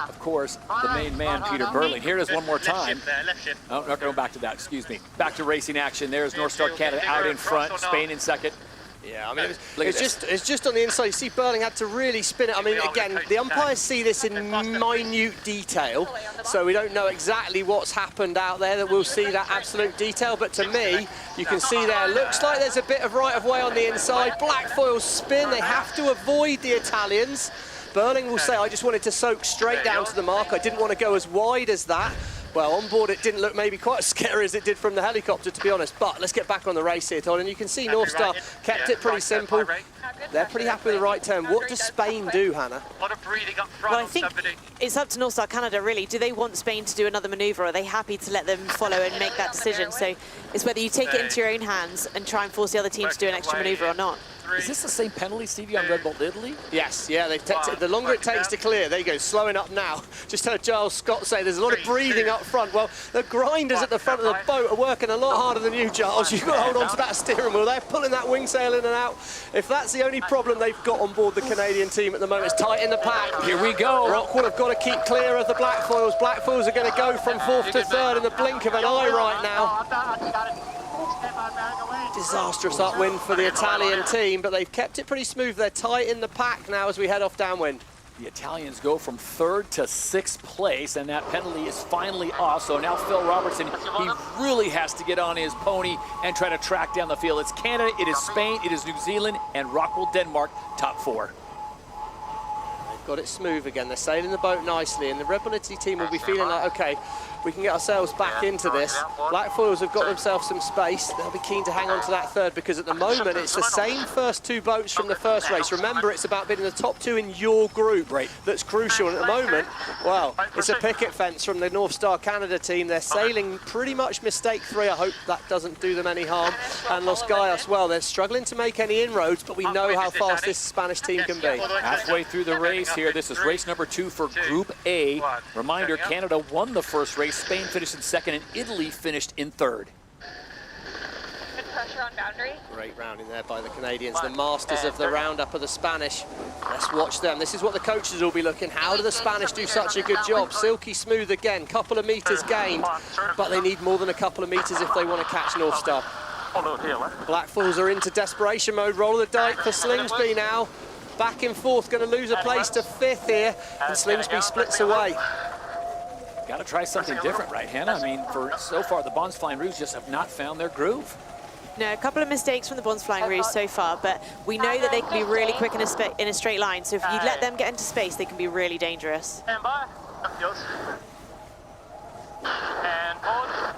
of course, the main man, Peter Burling. Here it is one more time. Oh, not going back to that, excuse me. Back to racing action. There's North Star Canada out in front, Spain in second. Yeah, I mean, it's just on the inside. You see Burling had to really spin it. I mean, again, the umpires see this in minute detail, so we don't know exactly what's happened out there, that we'll see that absolute detail. But to me, you can see there, looks like there's a bit of right of way on the inside. Blackfoils spin. They have to avoid the Italians. Burling will say, I just wanted to soak straight down to the mark. I didn't want to go as wide as that. Well, on board it didn't look maybe quite as scary as it did from the helicopter, to be honest. But let's get back on the race here, Todd. And you can see North Star kept it pretty simple. They're pretty happy with the right turn. What does Spain do, Hannah? Well, I think it's up to North Star Canada, really. Do they want Spain to do another manoeuvre, or are they happy to let them follow and make that decision? So it's whether you take it into your own hands and try and force the other team to do an extra manoeuvre or not. Is this the same penalty, Stevie, on Red Bull Italy? Yes, yeah, the longer it takes to clear, there you go, slowing up now. Just heard Giles Scott say there's a lot of breathing up front. Well, the grinders at the front of the boat are working a lot harder than you, Giles. You've got to hold on to that steering wheel. They're pulling that wing sail in and out. If that's the only problem they've got on board the Canadian team at the moment, it's tight in the pack. Here we go. Rockwell have got to keep clear of the Blackfoils. Blackfoils are going to go from 4th to 3rd in the blink of an eye right now. Disastrous upwind for the Italian team, but they've kept it pretty smooth. They're tight in the pack now as we head off downwind. The Italians go from 3rd to 6th place, and that penalty is finally off. So now Phil Robertson, he really has to get on his pony and try to track down the field. It's Canada, it is Spain, it is New Zealand, and Rockwell, Denmark, top 4. They've got it smooth again. They're sailing the boat nicely, and the Red Bull Italy team will be feeling like, okay, we can get ourselves back into this. Blackfoils have got themselves some space. They'll be keen to hang on to that 3rd, because at the moment it's the same first 2 boats from the first race. Remember, it's about being in the top 2 in your group that's crucial. And at the moment, well, it's a picket fence from the North Star Canada team. They're sailing pretty much mistake 3. I hope that doesn't do them any harm. And Los Gallos, well, they're struggling to make any inroads, but we know how fast this Spanish team can be. Halfway through the race here, this is race number 2 for Group A. Reminder, Canada won the first race. Spain finished in 2nd, and Italy finished in 3rd. Good pressure on boundary. Great rounding there by the Canadians, the masters of the roundup of the Spanish. Let's watch them. This is what the coaches will be looking. How do the Spanish do such a good job? Silky smooth again, couple of meters gained, but they need more than a couple of meters if they want to catch North Star. Blackfoils are into desperation mode. Roll of the dike for Slingsby now. Back and forth, going to lose a place to 5th here, and Slingsby splits away. Got to try something different, right, Hannah? I mean, for so far, the Bonds Flying Rouge just have not found their groove. No, a couple of mistakes from the Bonds Flying Rouge so far, but we know that they can be really quick in a straight line, so if you let them get into space, they can be really dangerous. Stand by. And pause.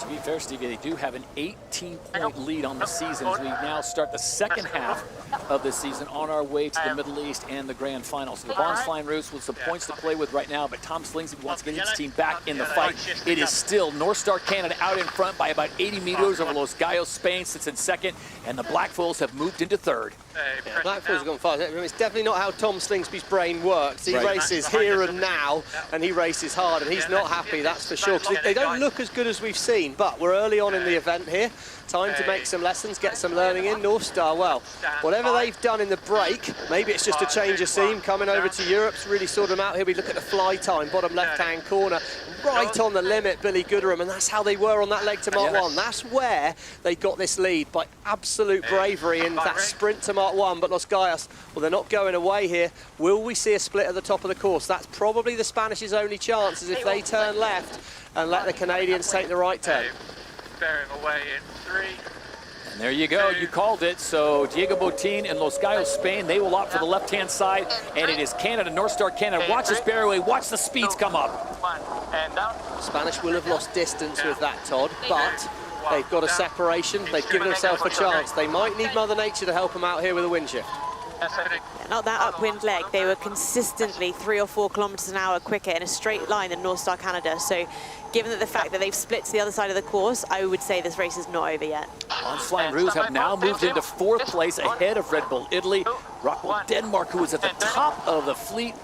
To be fair, Stevie, they do have an 18-point lead on the season as we now start the second half of the season on our way to the Middle East and the Grand Final. So the Barnes Flying Roos with some points to play with right now, but Tom Slingsby wants to get his team back in the fight. It is still North Star Canada out in front by about 80 meters over Los Gallos. Spain sits in second, and the Black Foils have moved into third. Yeah, Black Foils have gone fast. It's definitely not how Tom Slingsby's brain works. He races here and now, and he races hard, and he's not happy, that's for sure. Because they don't look as good as we've seen, but we're early on in the event here. Time to make some lessons, get some learning in. North Star, well, whatever they've done in the break, maybe it's just a change of scene coming over to Europe's really sorted them out. Here we look at the fly time, bottom left-hand corner, right on the limit, Billy Gooderham, and that's how they were on that leg to Mark 1. That's where they got this lead, by absolute bravery in that sprint to Mark 1. But Los Gallos, well, they're not going away here. Will we see a split at the top of the course? That's probably the Spanish's only chance, is if they turn left and let the Canadians take the right turn. Bearing away in 3. And there you go, you called it. So Diego Botín and Los Gallos, Spain, they will opt for the left-hand side, and it is Canada, North Star Canada. Watch this bear away, watch the speeds come up. Spanish will have lost distance with that, Todd, but they've got a separation. They've given themselves a chance. They might need Mother Nature to help them out here with a wind shift. Yeah, not that upwind leg. They were consistently 3 or 4 kilometers an hour quicker in a straight line than North Star Canada. So given that the fact that they've split to the other side of the course, I would say this race is not over yet. Barnes Flying Roos have now moved into 4th place ahead of Red Bull Italy. Rockwell Denmark, who is at the top of the fleet,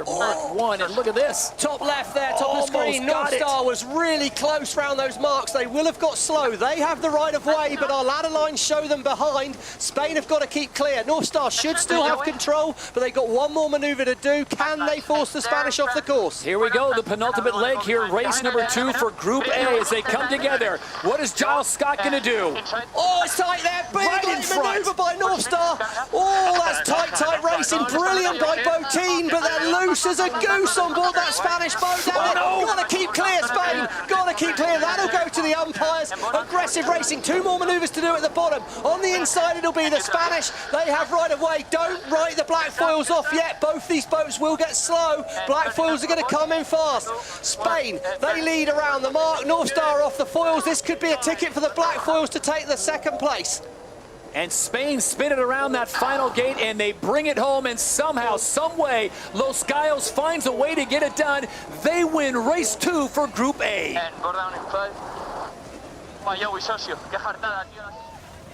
Mark 1, and look at this. Top left there, top of the screen. North Star was really close round those marks. They will have got slow. They have the right of way, but our ladder lines show them behind. Spain have got to keep clear. North Star should still have control, but they've got one more manoeuvre to do. Can they force the Spanish off the course? Here we go, the penultimate leg here, race number 2 for Group A as they come together. What is Giles Scott going to do? Oh, it's tight there. Big Right in front. manoeuvre by North Star. Oh, that's tight racing. Brilliant by Botín, but they're loose as a goose on board that Spanish boat. Got to keep clear, Spain. Got to keep clear. That'll go to the umpires. Aggressive racing. 2 more manoeuvres to do at the bottom. On the inside, it'll be the Spanish. They have right of way. Don't write the Black Foils off yet. Both these boats will get slow. Black Foils are going to come in fast. Spain, they lead around the mark. North Star off the foils. This could be a ticket for the Black Foils to take the 2nd place. And Spain spin it around that final gate, and they bring it home, and somehow, some way, Los Gallos finds a way to get it done. They win race 2 for Group A.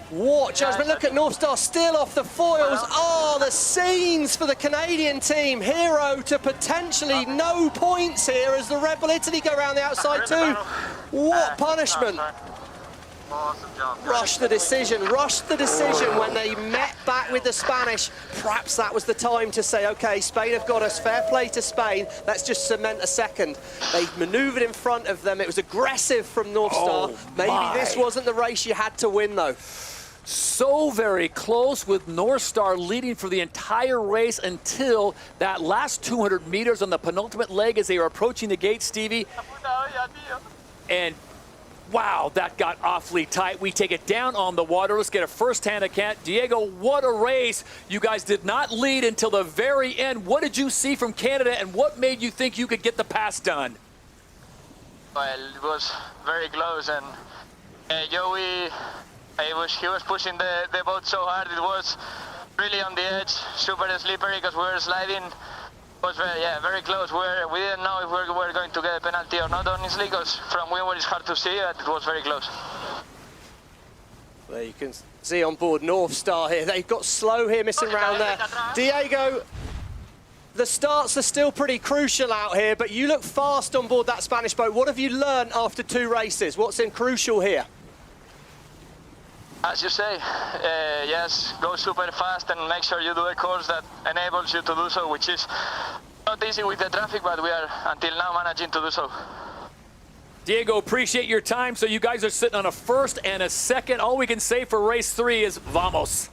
What judgment? Look at North Star still off the foils. Oh, the scenes for the Canadian team. Hero to potentially no points here as the Red Bull Italy go around the outside too. What punishment. Rushed the decision when they met back with the Spanish. Perhaps that was the time to say, okay, Spain have got us, fair play to Spain, let's just cement a 2nd. They manoeuvred in front of them. It was aggressive from North Star. Maybe this wasn't the race you had to win though. So very close, with North Star leading for the entire race until that last 200 meters on the penultimate leg as they were approaching the gate, Stevie. And wow, that got awfully tight. We take it down on the water. Let's get a first-hand account. Diego, what a race. You guys did not lead until the very end. What did you see from Canada, and what made you think you could get the pass done? Well, it was very close, and Joey, he was pushing the boat so hard. It was really on the edge, super slippery because we were sliding. It was very close. We didn't know if we were going to get a penalty or not, honestly, because from windward it's hard to see, but it was very close. Well, you can see on board North Star here. They've got slow here, missing around there. Diego, the starts are still pretty crucial out here, but you look fast on board that Spanish boat. What have you learned after 2 races? What's in crucial here? As you say, yes, go super fast and make sure you do a course that enables you to do so, which is not easy with the traffic, but we are until now managing to do so. Diego, appreciate your time. So you guys are sitting on a 1st and a 2nd. All we can say for race 3 is vamos.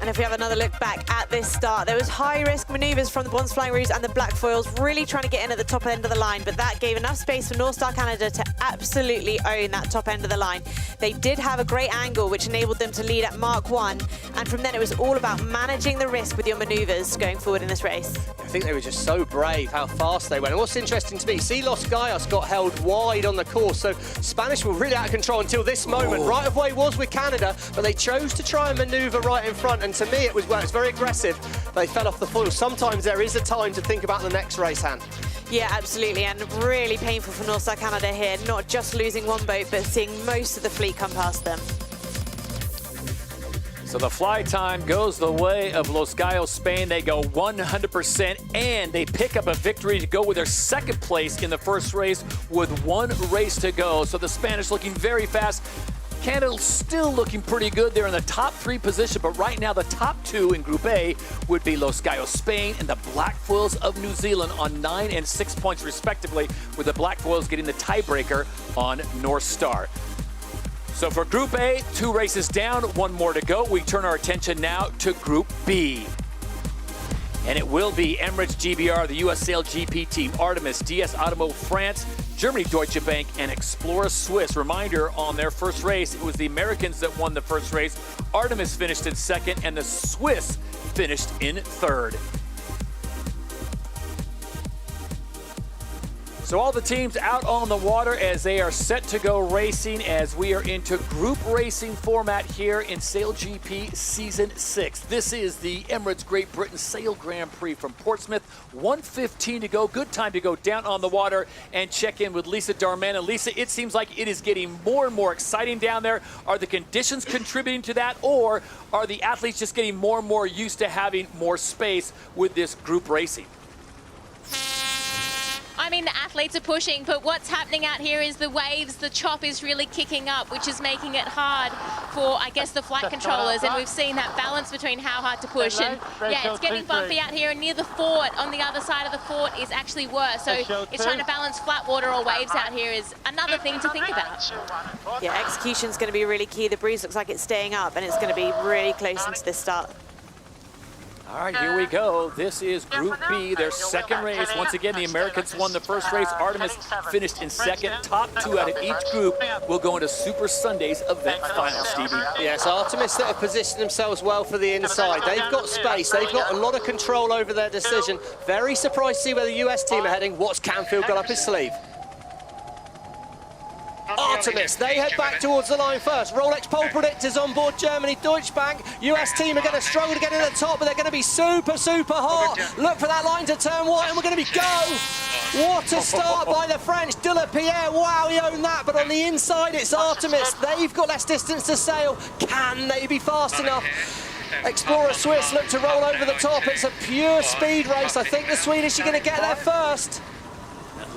And if we have another look back at this start, there was high-risk manoeuvres from the Bonds Flying Rouge and the Black Foils, really trying to get in at the top end of the line, but that gave enough space for North Star Canada to absolutely own that top end of the line. They did have a great angle, which enabled them to lead at Mark 1, and from then it was all about managing the risk with your manoeuvres going forward in this race. I think they were just so brave how fast they went. And what's interesting to me, see Los Gallos got held wide on the course, so Spanish were really out of control until this moment. Right of way was with Canada, but they chose to try and manoeuvre right in front, and to me it was, well, it's very aggressive. They fell off the foil. Sometimes there is a time to think about the next race, Han. Yeah, absolutely, and really painful for North Star Canada here, not just losing one boat, but seeing most of the fleet come past them. So the fly time goes the way of Los Gallos, Spain. They go 100%, and they pick up a victory to go with their second place in the first race with one race to go. So the Spanish looking very fast. Canada still looking pretty good. They're in the top 3 position, but right now the top 2 in Group A would be Los Gallos, Spain, and the Black Foils of New Zealand on 9 and 6 points respectively, with the Black Foils getting the tiebreaker on North Star. So for Group A, 2 races down, 1 more to go. We turn our attention now to Group B. And it will be Emirates GBR, the US SailGP team, Artemis, DS Automo France, Germany Deutsche Bank, and Explorer Swiss. Reminder, on their first race, it was the Americans that won the first race. Artemis finished in second, and the Swiss finished in third. So all the teams out on the water as they are set to go racing, as we are into group racing format here in SailGP Season 6. This is the Emirates Great Britain Sail Grand Prix from Portsmouth. 1:15 to go. Good time to go down on the water and check in with Lisa Darman. And Lisa, it seems like it is getting more and more exciting down there. Are the conditions contributing to that, or are the athletes just getting more and more used to having more space with this group racing? I mean, the athletes are pushing, but what's happening out here is the waves, the chop is really kicking up, which is making it hard for, I guess, the flight controllers. And we've seen that balance between how hard to push. And yeah, it's getting bumpy out here. And near the fort, on the other side of the fort, is actually worse. So it's trying to balance flat water or waves out here is another thing to think about. Yeah, execution's going to be really key. The breeze looks like it's staying up, and it's going to be really close into this start. All right, here we go. This is Group B, their second race. Once again, the Americans won the first race. Artemis finished in second. Top 2 out of each group will go into Super Sunday's event final, Stevie. Yes, Artemis that have positioned themselves well for the inside. They've got space. They've got a lot of control over their decision. Very surprised to see where the US team are heading. What's Canfield got up his sleeve? Artemis, they head back towards the line first. Rolex pole predictors on board Germany, Deutsche Bank. US team are going to struggle to get in at the top, but they're going to be super, super hot. Look for that line to turn white, and we're going to be go. What a start by the French. De La Pierre, wow, he owned that, but on the inside it's Artemis. They've got less distance to sail. Can they be fast enough? Explorer Swiss look to roll over the top. It's a pure speed race. I think the Swedish are going to get there first.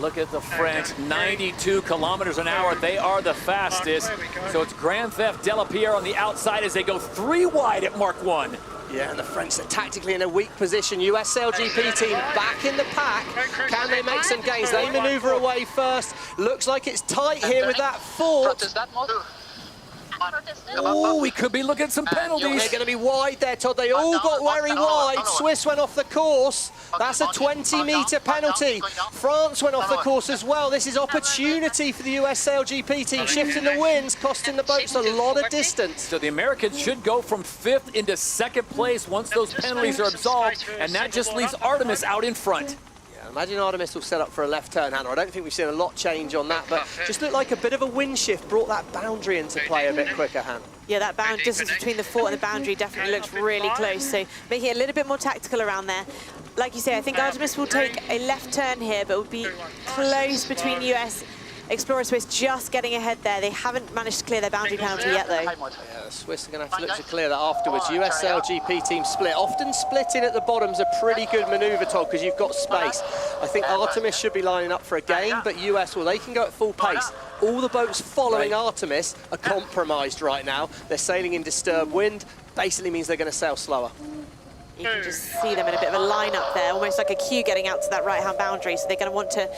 Look at the French, 92 kilometers an hour. They are the fastest. So it's Grand Theft De La Pierre on the outside as they go 3 wide at Mark 1. Yeah, and the French are tactically in a weak position. US SailGP team back in the pack. Can they make some gains? They maneuver away first. Looks like it's tight here with that fort. Oh, we could be looking at some penalties. They're going to be wide there, Todd. They all got very wide. Swiss went off the course. That's a 20-metre penalty. France went off the course as well. This is opportunity for the US SailGP team. Shifting the winds, costing the boats a lot of distance. So the Americans should go from 5th into 2nd place once those penalties are absolved, and that just leaves Artemis out in front. Imagine Artemis will set up for a left turn, Hannah. I don't think we've seen a lot change on that, but just looked like a bit of a wind shift brought that boundary into play a bit quicker, Hannah. Yeah, that distance between the fort and the boundary definitely looks really close, so making it a little bit more tactical around there. Like you say, I think Artemis will take a left turn here, but will be close between US Explorer Swiss just getting ahead there. They haven't managed to clear their boundary penalty yet, though. Yeah, the Swiss are going to have to look to clear that afterwards. US SailGP team split. Often splitting at the bottom's a pretty good manoeuvre, Todd, because you've got space. I think Artemis should be lining up for a gain, but US, well, they can go at full pace. All the boats following Artemis are compromised right now. They're sailing in disturbed wind. Basically means they're going to sail slower. You can just see them in a bit of a line up there, almost like a queue getting out to that right-hand boundary, so they're going to want to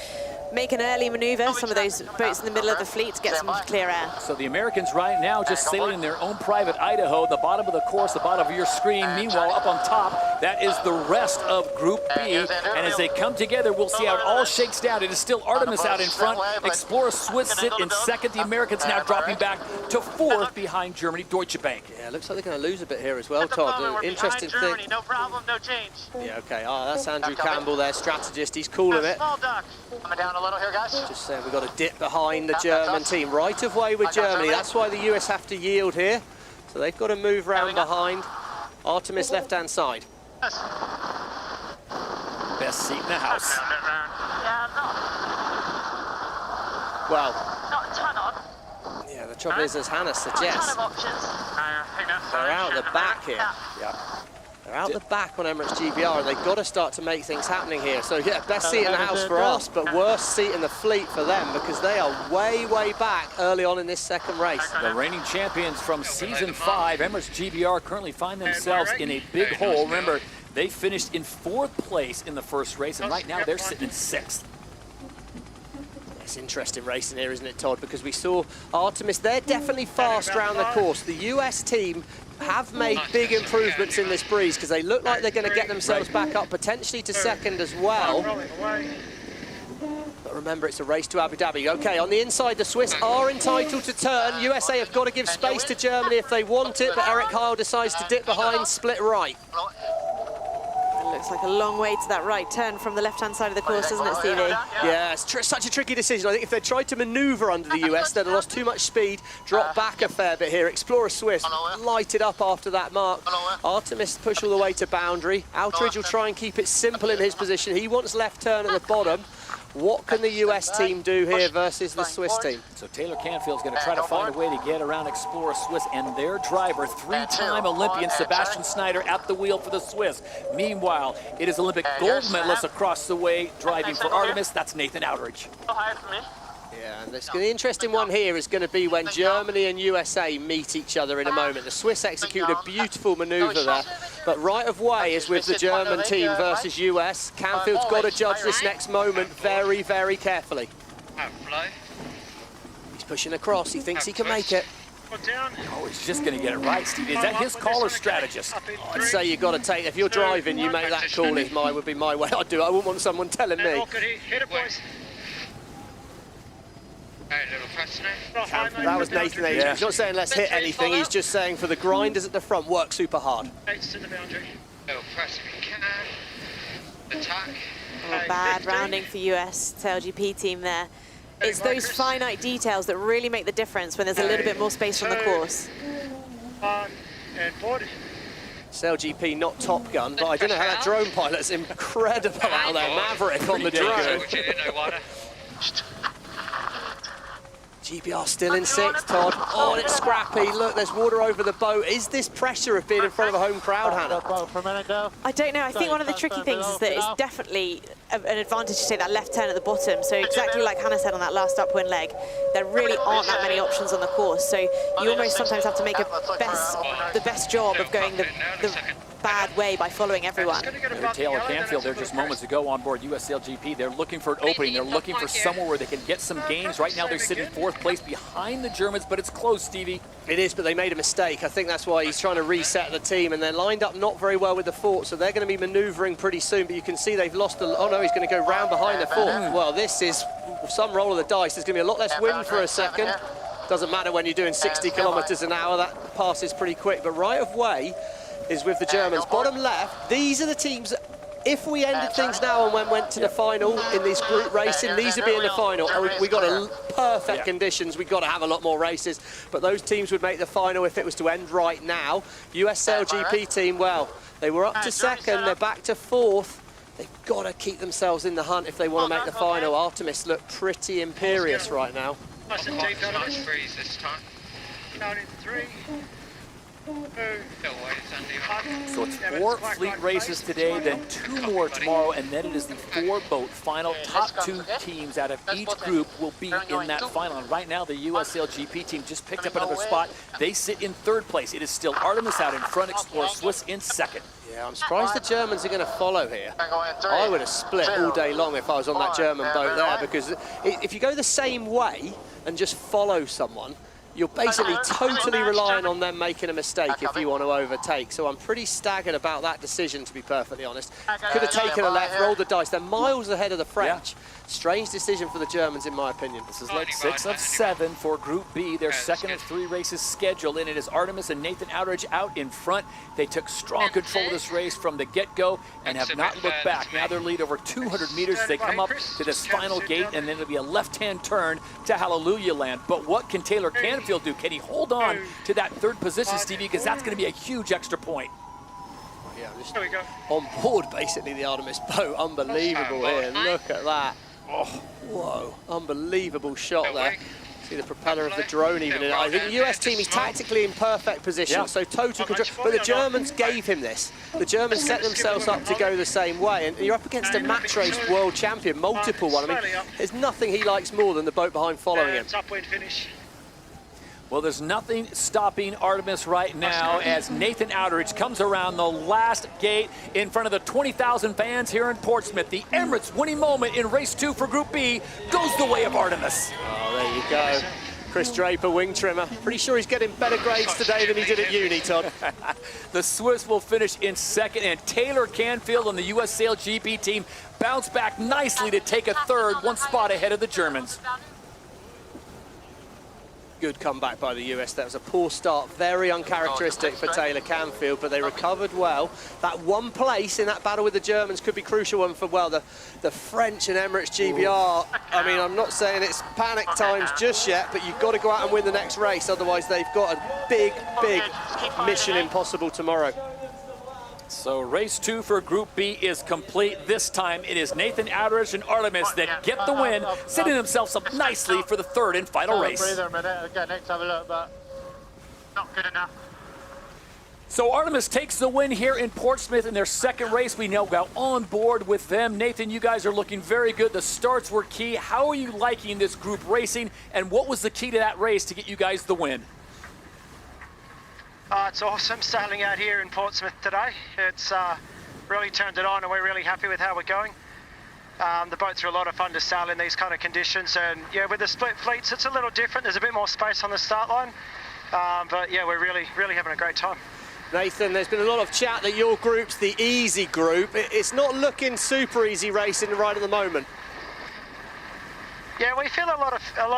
make an early maneuver, some of those boats in the middle of the fleet, to get some clear air. So the Americans right now just sailing in their own private Idaho, the bottom of the course, the bottom of your screen. Meanwhile, up on top, that is the rest of Group B. And as they come together, we'll see how it all shakes down. It is still Artemis out in front. Explorer Swiss sit in second. The Americans now dropping back to fourth behind Germany, Deutsche Bank. Yeah, looks like they're going to lose a bit here as well, Todd. Interesting thing. No problem, no change. Yeah, okay. Oh, that's Andrew Campbell, their strategist. He's calling it. Small duck. Coming down a little here, guys. Just saying we've got to dip behind the German team. Right of way with Germany. That's why the US have to yield here. So they've got to move round behind. Artemis left-hand side. Best seat in the house. Well, Not a ton on. yeah, the trouble is, as Hannah suggests, they're out the back here. Yeah. They're out the back on Emirates GBR, and they've got to start to make things happening here. So yeah, best seat in the house for us, but worst seat in the fleet for them, because they are way, way back early on in this second race. The reigning champions from season 5, Emirates GBR, currently find themselves in a big hole. Remember, they finished in 4th place in the first race, and right now they're sitting in 6th. It's interesting racing here, isn't it, Todd? Because we saw Artemis, they're definitely fast around the course. The US team have made big improvements in this breeze, because they look like they're going to get themselves back up potentially to second as well. But remember, it's a race to Abu Dhabi. Okay, on the inside, the Swiss are entitled to turn. USA have got to give space to Germany if they want it, but Eric Heil decides to dip behind, split right. It looks like a long way to that right turn from the left-hand side of the course, doesn't it, Stevie? Yeah, it's such a tricky decision. I think if they tried to manoeuvre under the US, they'd have lost too much speed, dropped back a fair bit here. Explorer Swiss lighted up after that mark. Artemis push all the way to boundary. Outridge will try and keep it simple in his position. He wants left turn at the bottom. What can the US team do here versus the Swiss team? So Taylor Canfield's going to try to find a way to get around Explorer Swiss and their driver, 3-time Olympian Sebastian Schneider at the wheel for the Swiss. Meanwhile, it is Olympic gold medalist across the way driving for Artemis. That's Nathan Outridge. Yeah, and the interesting one here is going to be when Germany and USA meet each other in a moment. The Swiss executed a beautiful manoeuvre there, but right of way is with the German team versus US. Canfield's got to judge this next moment very, very carefully. He's pushing across. He thinks he can make it. Oh, he's just going to get it right, Steve. Is that his call or strategist? I'd say you've got to take, if you're driving, you make that call. Would be my way. I'd do it. I wouldn't want someone telling me. That was Nathan. Yeah. He's not saying let's hit anything, he's just saying for the grinders at the front, work super hard. Oh, bad rounding for US SailGP team there. It's those finite details that really make the difference when there's a little bit more space on the course. SailGP not Top Gun, but I don't know how that drone pilot's incredible out there. Maverick on the drone. GBR still in 6th, Todd. Oh, and it's scrappy. Look, there's water over the boat. Is this pressure of being in front of a home crowd, Hannah? I don't know. I think one of the tricky things is that it's definitely an advantage to take that left turn at the bottom. So exactly like Hannah said on that last upwind leg, there really aren't that many options on the course. So you almost sometimes have to make the best job of going the bad way by following everyone. Taylor Canfield there just moments ago on board US SailGP. They're looking for an opening. They're looking for somewhere where they can get some gains. Right now they're sitting 4th place behind the Germans, but it's close, Stevie. It is, but they made a mistake. I think that's why he's trying to reset the team, and they're lined up not very well with the fort, so they're going to be manoeuvring pretty soon, but you can see they've lost oh no, he's going to go round behind the fort. Well, this is some roll of the dice. There's going to be a lot less wind for a second. Doesn't matter when you're doing 60 kilometers an hour, that passes pretty quick, but right of way is with the Germans. Bottom left, these are the teams, if we ended things now and went to the final in this group racing, these would be in the final. We got perfect conditions, we got to have a lot more races, but those teams would make the final if it was to end right now. US SailGP team, well, they were up to 2nd, they're back to 4th. They've got to keep themselves in the hunt if they want to make the final. Artemis look pretty imperious right now. Nice freeze this time. Down in 3. So it's 4 fleet races today, then 2 more tomorrow, and then it is the 4-boat final. Top 2 teams out of each group will be in that final. And right now, the US SailGP team just picked up another spot. They sit in 3rd place. It is still Artemis out in front, Explorer Swiss in 2nd. Yeah, I'm surprised the Germans are going to follow here. Three, I would have split all day long if I was on that German boat there, because if you go the same way and just follow someone, you're basically totally relying on them making a mistake if you want to overtake. So I'm pretty staggered about that decision, to be perfectly honest. Could have taken a left, rolled the dice. They're miles ahead of the French. Yeah. Strange decision for the Germans, in my opinion. This is leg 6 of 7 for Group B, their second of 3 races scheduled, and it is Artemis and Nathan Outridge out in front. They took strong control of this race from the get-go and have not looked back. Now their lead over 200 meters as they come up to this final gate, and then it'll be a left-hand turn to Hallelujah Land. But what can Taylor Canfield do? Can he hold on to that third position, Stevie? Because that's going to be a huge extra point. Yeah, just on board, basically, the Artemis boat. Unbelievable here. Look at that. Oh, whoa, unbelievable shot there. See the propeller of the drone even in it. I think the US team is tactically in perfect position, so total control. But the Germans gave him this. The Germans set themselves up to go the same way, and you're up against a match race world champion, multiple one. I mean, there's nothing he likes more than the boat behind following him. Well, there's nothing stopping Artemis right now as Nathan Outridge comes around the last gate in front of the 20,000 fans here in Portsmouth. The Emirates winning moment in race 2 for Group B goes the way of Artemis. Oh, there you go. Chris Draper, wing trimmer. Pretty sure he's getting better grades today than he did at uni, Todd. The Swiss will finish in second, and Taylor Canfield and the US SailGP team bounce back nicely to take a third, one spot ahead of the Germans. Good comeback by the US. That was a poor start, very uncharacteristic for Taylor Canfield, but they recovered well. That one place in that battle with the Germans could be crucial one for, well, the French and Emirates GBR. I mean, I'm not saying it's panic times just yet, but you've got to go out and win the next race, otherwise they've got a big, big mission impossible tomorrow. So race 2 for Group B is complete. This time it is Nathan Outridge and Artemis that get the win, setting themselves up nicely for the third and final race. So Artemis takes the win here in Portsmouth in their second race. We now got on board with them. Nathan, you guys are looking very good. The starts were key. How are you liking this group racing, and what was the key to that race to get you guys the win? It's awesome sailing out here in Portsmouth today. It's really turned it on, and we're really happy with how we're going. The boats are a lot of fun to sail in these kind of conditions, and yeah, with the split fleets it's a little different. There's a bit more space on the start line, but yeah, we're really having a great time. Nathan, there's been a lot of chat that your group's the easy group. It's not looking super easy racing right at the moment. Yeah, we feel a lot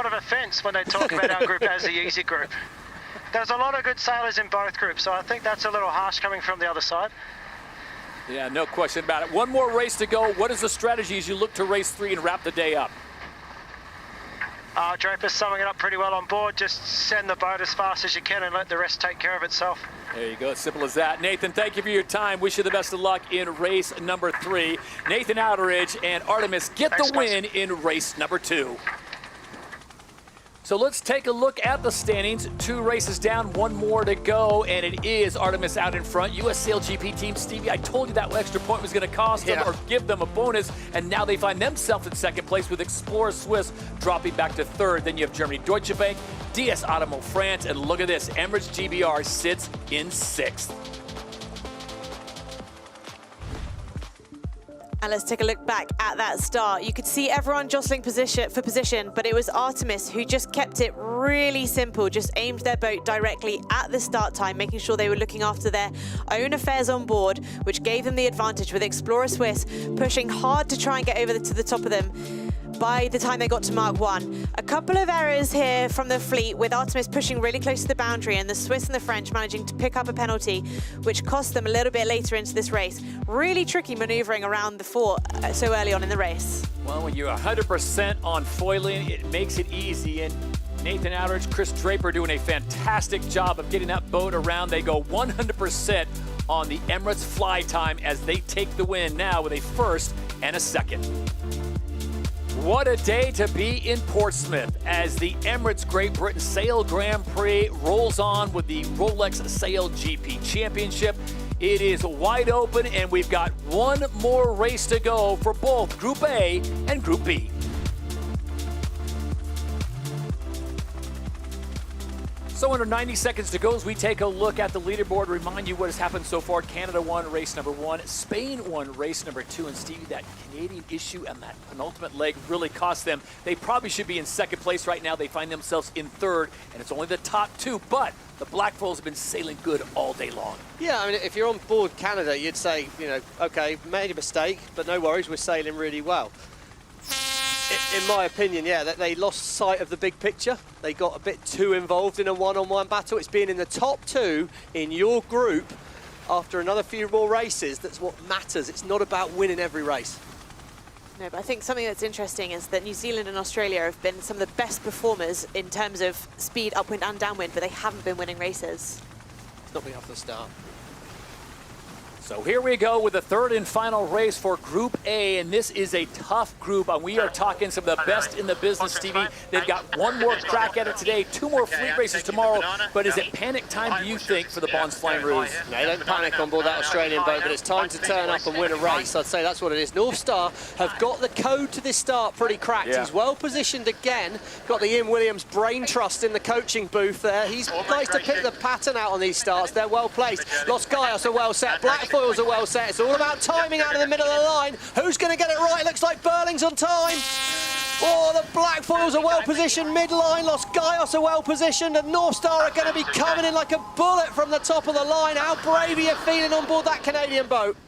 of offence when they talk about our group as the easy group. There's a lot of good sailors in both groups, so I think that's a little harsh coming from the other side. Yeah, no question about it. One more race to go. What is the strategy as you look to race 3 and wrap the day up? Draper's summing it up pretty well on board. Just send the boat as fast as you can and let the rest take care of itself. There you go, as simple as that. Nathan, thank you for your time. Wish you the best of luck in race number 3. Nathan Outridge and Artemis get the win in race number 2. So let's take a look at the standings. 2 races down, 1 more to go, and it is Artemis out in front. US SailGP team, Stevie, I told you that extra point was going to cost them or give them a bonus, and now they find themselves in second place with Explorer Swiss dropping back to third. Then you have Germany Deutsche Bank, DS Automo France, and look at this, Emirates GBR sits in 6th. And let's take a look back at that start. You could see everyone jostling for position, but it was Artemis who just kept it really simple, just aimed their boat directly at the start time, making sure they were looking after their own affairs on board, which gave them the advantage with Explorer Swiss pushing hard to try and get over to the top of them by the time they got to Mark 1. A couple of errors here from the fleet, with Artemis pushing really close to the boundary and the Swiss and the French managing to pick up a penalty, which cost them a little bit later into this race. Really tricky maneuvering around the fort so early on in the race. Well, when you're 100% on foiling, it makes it easy, and Nathan Outridge, Chris Draper doing a fantastic job of getting that boat around. They go 100% on the Emirates fly time as they take the win now with a first and a second. What a day to be in Portsmouth as the Emirates Great Britain Sail Grand Prix rolls on with the Rolex SailGP Championship. It is wide open, and we've got 1 more race to go for both Group A and Group B. So under 90 seconds to go as we take a look at the leaderboard, remind you what has happened so far. Canada won race number 1, Spain won race number 2, and Stevie, that Canadian issue and that penultimate leg really cost them. They probably should be in second place right now. They find themselves in third, and it's only the top 2, but the Black Foils have been sailing good all day long. Yeah, I mean, if you're on board Canada, you'd say, you know, okay, made a mistake, but no worries, we're sailing really well. In my opinion, yeah, that they lost sight of the big picture. They got a bit too involved in a one-on-one battle. It's being in the top 2 in your group after another few more races that's what matters. It's not about winning every race. No, but I think something that's interesting is that New Zealand and Australia have been some of the best performers in terms of speed, upwind and downwind, but they haven't been winning races. It's not been off the start. So here we go with the third and final race for Group A, and this is a tough group. We are talking some of the best in the business, Stevie. They've got one more crack at it today, 2 more fleet races tomorrow, but is it panic time, do you think, for the Bons Flying Rouge? No, they don't panic on board that Australian boat, but it's time to turn up and win a race. I'd say that's what it is. North Star have got the code to this start pretty cracked. Yeah. He's well positioned again. Got the Ian Williams brain trust in the coaching booth there. He's nice to pick the pattern out on these starts. They're well placed. Los Gallos are well set. Black Foils are well set. It's all about timing out of the middle of the line. Who's going to get it right? Looks like Burling's on time. Oh, the Black Foils are well positioned midline. Los Gallos are well positioned, and North Star are going to be coming in like a bullet from the top of the line. How brave are you feeling on board that Canadian boat?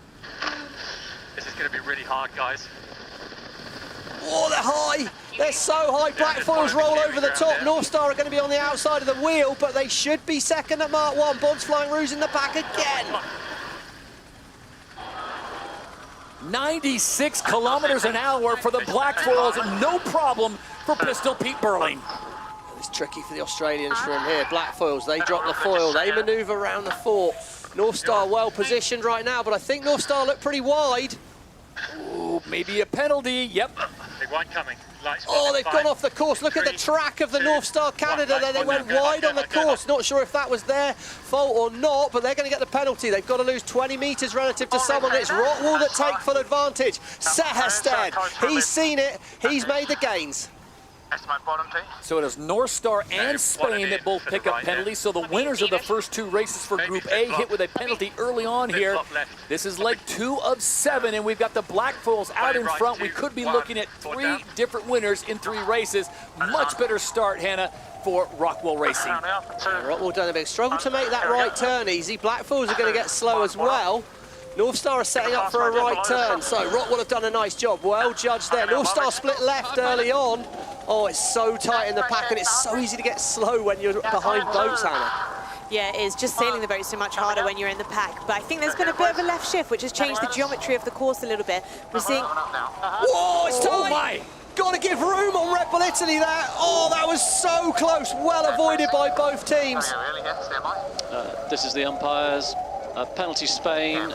This is going to be really hard, guys. Oh, they're high. They're so high. Black Foils roll over the top. North Star are going to be on the outside of the wheel, but they should be second at Mark 1. Bons Flying Rouge in the back again. 96 kilometers an hour for the Black Foils, no problem for Pistol Pete Burling. It's tricky for the Australians from here. Black Foils, they drop the foil, they manoeuvre around the fort. North Star well positioned right now, but I think North Star look pretty wide. Ooh, maybe a penalty, yep. Big one coming. Oh, they've gone off the course. Look at the track of the North Star Canada there. They went wide on the course. Not sure if that was their fault or not, but they're going to get the penalty. They've got to lose 20 metres relative to someone. It's Rottwell that take full advantage. Seherstedt, he's seen it. He's made the gains. So it is North Star and Spain that both pick up penalties. So the winners of the first 2 races for Group A hit with a penalty early on here. This is leg 2 of 7, and we've got the Black Foils out in front. We could be looking at 3 different winners in 3 races. Much better start, Hannah, for Rockwell Racing. Rockwell done a big struggle to make that right turn easy. Black Foils are going to get slow as well. North Star are setting up for a right turn, so Rockwell have done a nice job. Well judged there. North Star split left early on. Oh, it's so tight in the pack, and it's so easy to get slow when you're behind boats, Hannah. Yeah, it is. Just sailing the boat's so much harder when you're in the pack. But I think there's been a bit of a left shift, which has changed the geometry of the course a little bit. We're seeing... Whoa, it's tight! Oh my! Got to give room on Red Bull Italy there. Oh, that was so close. Well avoided by both teams. This is the umpires. Penalty Spain.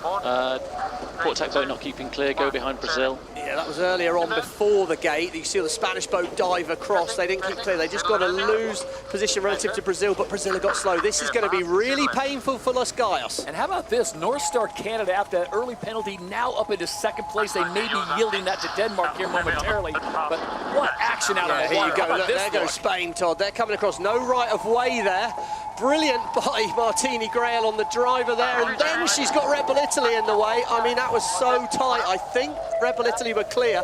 Port Tac boat not keeping clear. Go behind Brazil. Yeah, that was earlier on before the gate. You see the Spanish boat dive across. They didn't keep clear. They just got to lose position relative to Brazil, but Brazil got slow. This is going to be really painful for Los Gallos. And how about this? North Star Canada, after that early penalty, now up into second place. They may be yielding that to Denmark here momentarily. But what action out of the water. Here you go. Look, there goes Spain, Todd. They're coming across. No right of way there. Brilliant by Martini Grail on the driver there, and then she's got Red Bull Italy in the way. I mean, that was so tight. I think Red Bull Italy were clear.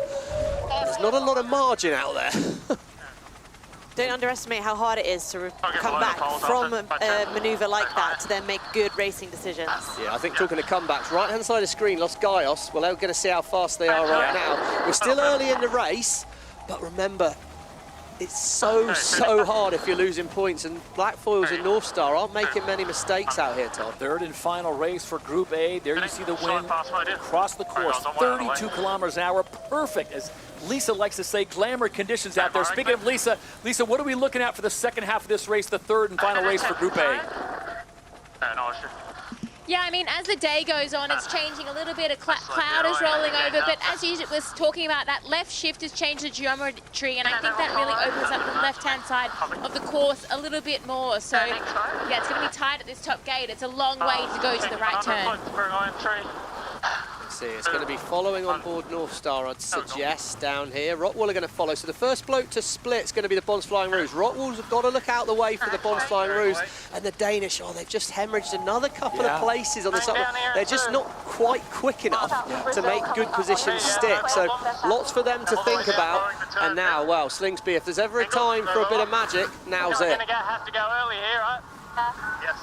There's not a lot of margin out there. Don't underestimate how hard it is to come back from a manoeuvre like that to then make good racing decisions. Yeah, I think talking of comebacks, right-hand side of the screen, Los Gallos, well, they're going to see how fast they are right now. We're still early in the race, but remember, it's so hard if you're losing points, and Black Foils and North Star aren't making many mistakes out here, Todd. Third and final race for Group A. There you see the win across the course, 32 kilometers an hour, perfect, as Lisa likes to say, glamour conditions out there. Speaking of Lisa, what are we looking at for the second half of this race, the third and final race for Group A? Yeah, I mean, as the day goes on, it's changing a little bit. A cloud is rolling over, but as you was talking about, that left shift has changed the geometry, and I think that really opens up the left-hand side of the course a little bit more. So, yeah, it's going to be tight at this top gate. It's a long way to go to the right turn. see. It's going to be following on board North Star, I'd suggest, down here. Rottwell are going to follow. So the first bloke to split is going to be the Bons Flying Rouge. Rottwell's got to look out the way for the Bons Flying Rouge. And the Danish, oh, they've just hemorrhaged another couple of places on this up. They're just not quite quick enough to make good positions stick. So lots for them to think about. And now, well, Slingsby, if there's ever a time for a bit of magic, now's it. Have to go early here, right? Yes,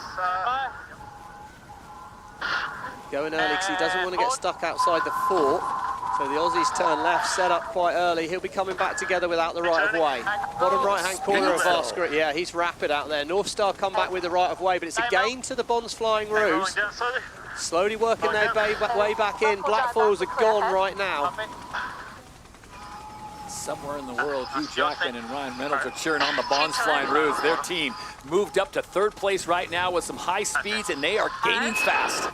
Going early because he doesn't want to get stuck outside the fort. So the Aussies turn left, set up quite early. He'll be coming back together without the right of way. Bottom right-hand corner of Vaskrit. Yeah, he's rapid out there. North Star come back with the right of way, but it's a gain to the Bons Flying Rouge. Slowly working their way back in. Blackfoils are gone right now. Somewhere in the world, Hugh Jackman and Ryan Reynolds are cheering on the Bons Flying Rouge. Their team moved up to 3rd place right now with some high speeds, and they are gaining fast.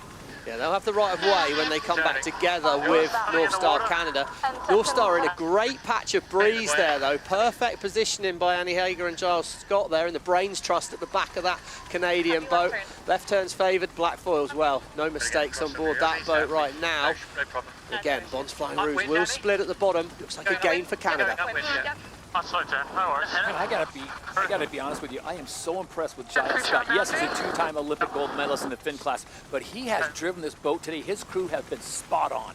Yeah, they'll have the right of way when they come back together with North Star Canada. North Star in a great patch of breeze there, though. Perfect positioning by Annie Hager and Giles Scott there in the Brains Trust at the back of that Canadian boat. Left turns favoured, Blackfoils, well, no mistakes on board that boat right now. Again, Bons Flying Rouge will split at the bottom. Looks like a gain for Canada. I gotta be honest with you. I am so impressed with Giles Scott. Yes, he's a 2-time Olympic gold medalist in the Finn class, but he has driven this boat today. His crew have been spot on.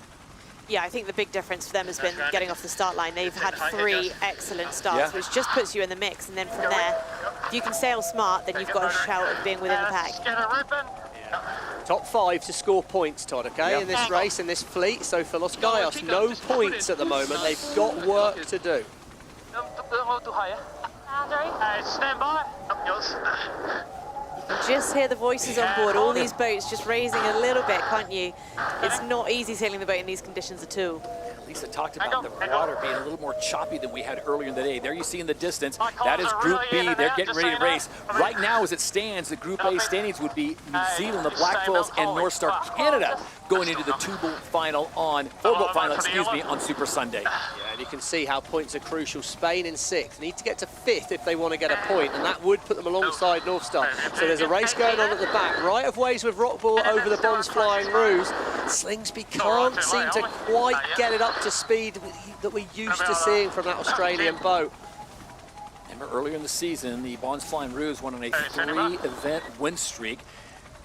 Yeah, I think the big difference for them has been getting off the start line. They've had 3 excellent starts, which just puts you in the mix. And then from there, if you can sail smart, then you've got a shout of being within the pack. Top 5 to score points, Todd, okay, in this race, in this fleet. So for Los Gallos, no points at the moment. They've got work to do. Stand by. You can just hear the voices on board, all these boats just raising a little bit, can't you? It's not easy sailing the boat in these conditions at all. Lisa talked about the water being a little more choppy than we had earlier in the day. There you see in the distance, that is Group B. They're getting ready to race. Right now, as it stands, the Group A standings would be New Zealand, the Blackfoils, and North Star Canada going into the 4-boat final on Super Sunday. Yeah, and you can see how points are crucial. Spain in 6th, need to get to 5th if they want to get a point, and that would put them alongside North Star. So there's a race going on at the back. Right of ways with Rockball over the Bons Flying Rouge. Slingsby can't seem to quite get it up to speed that we're used to seeing from that Australian boat. Remember earlier in the season, the Bons Flying Rouge went on a 3-event win streak.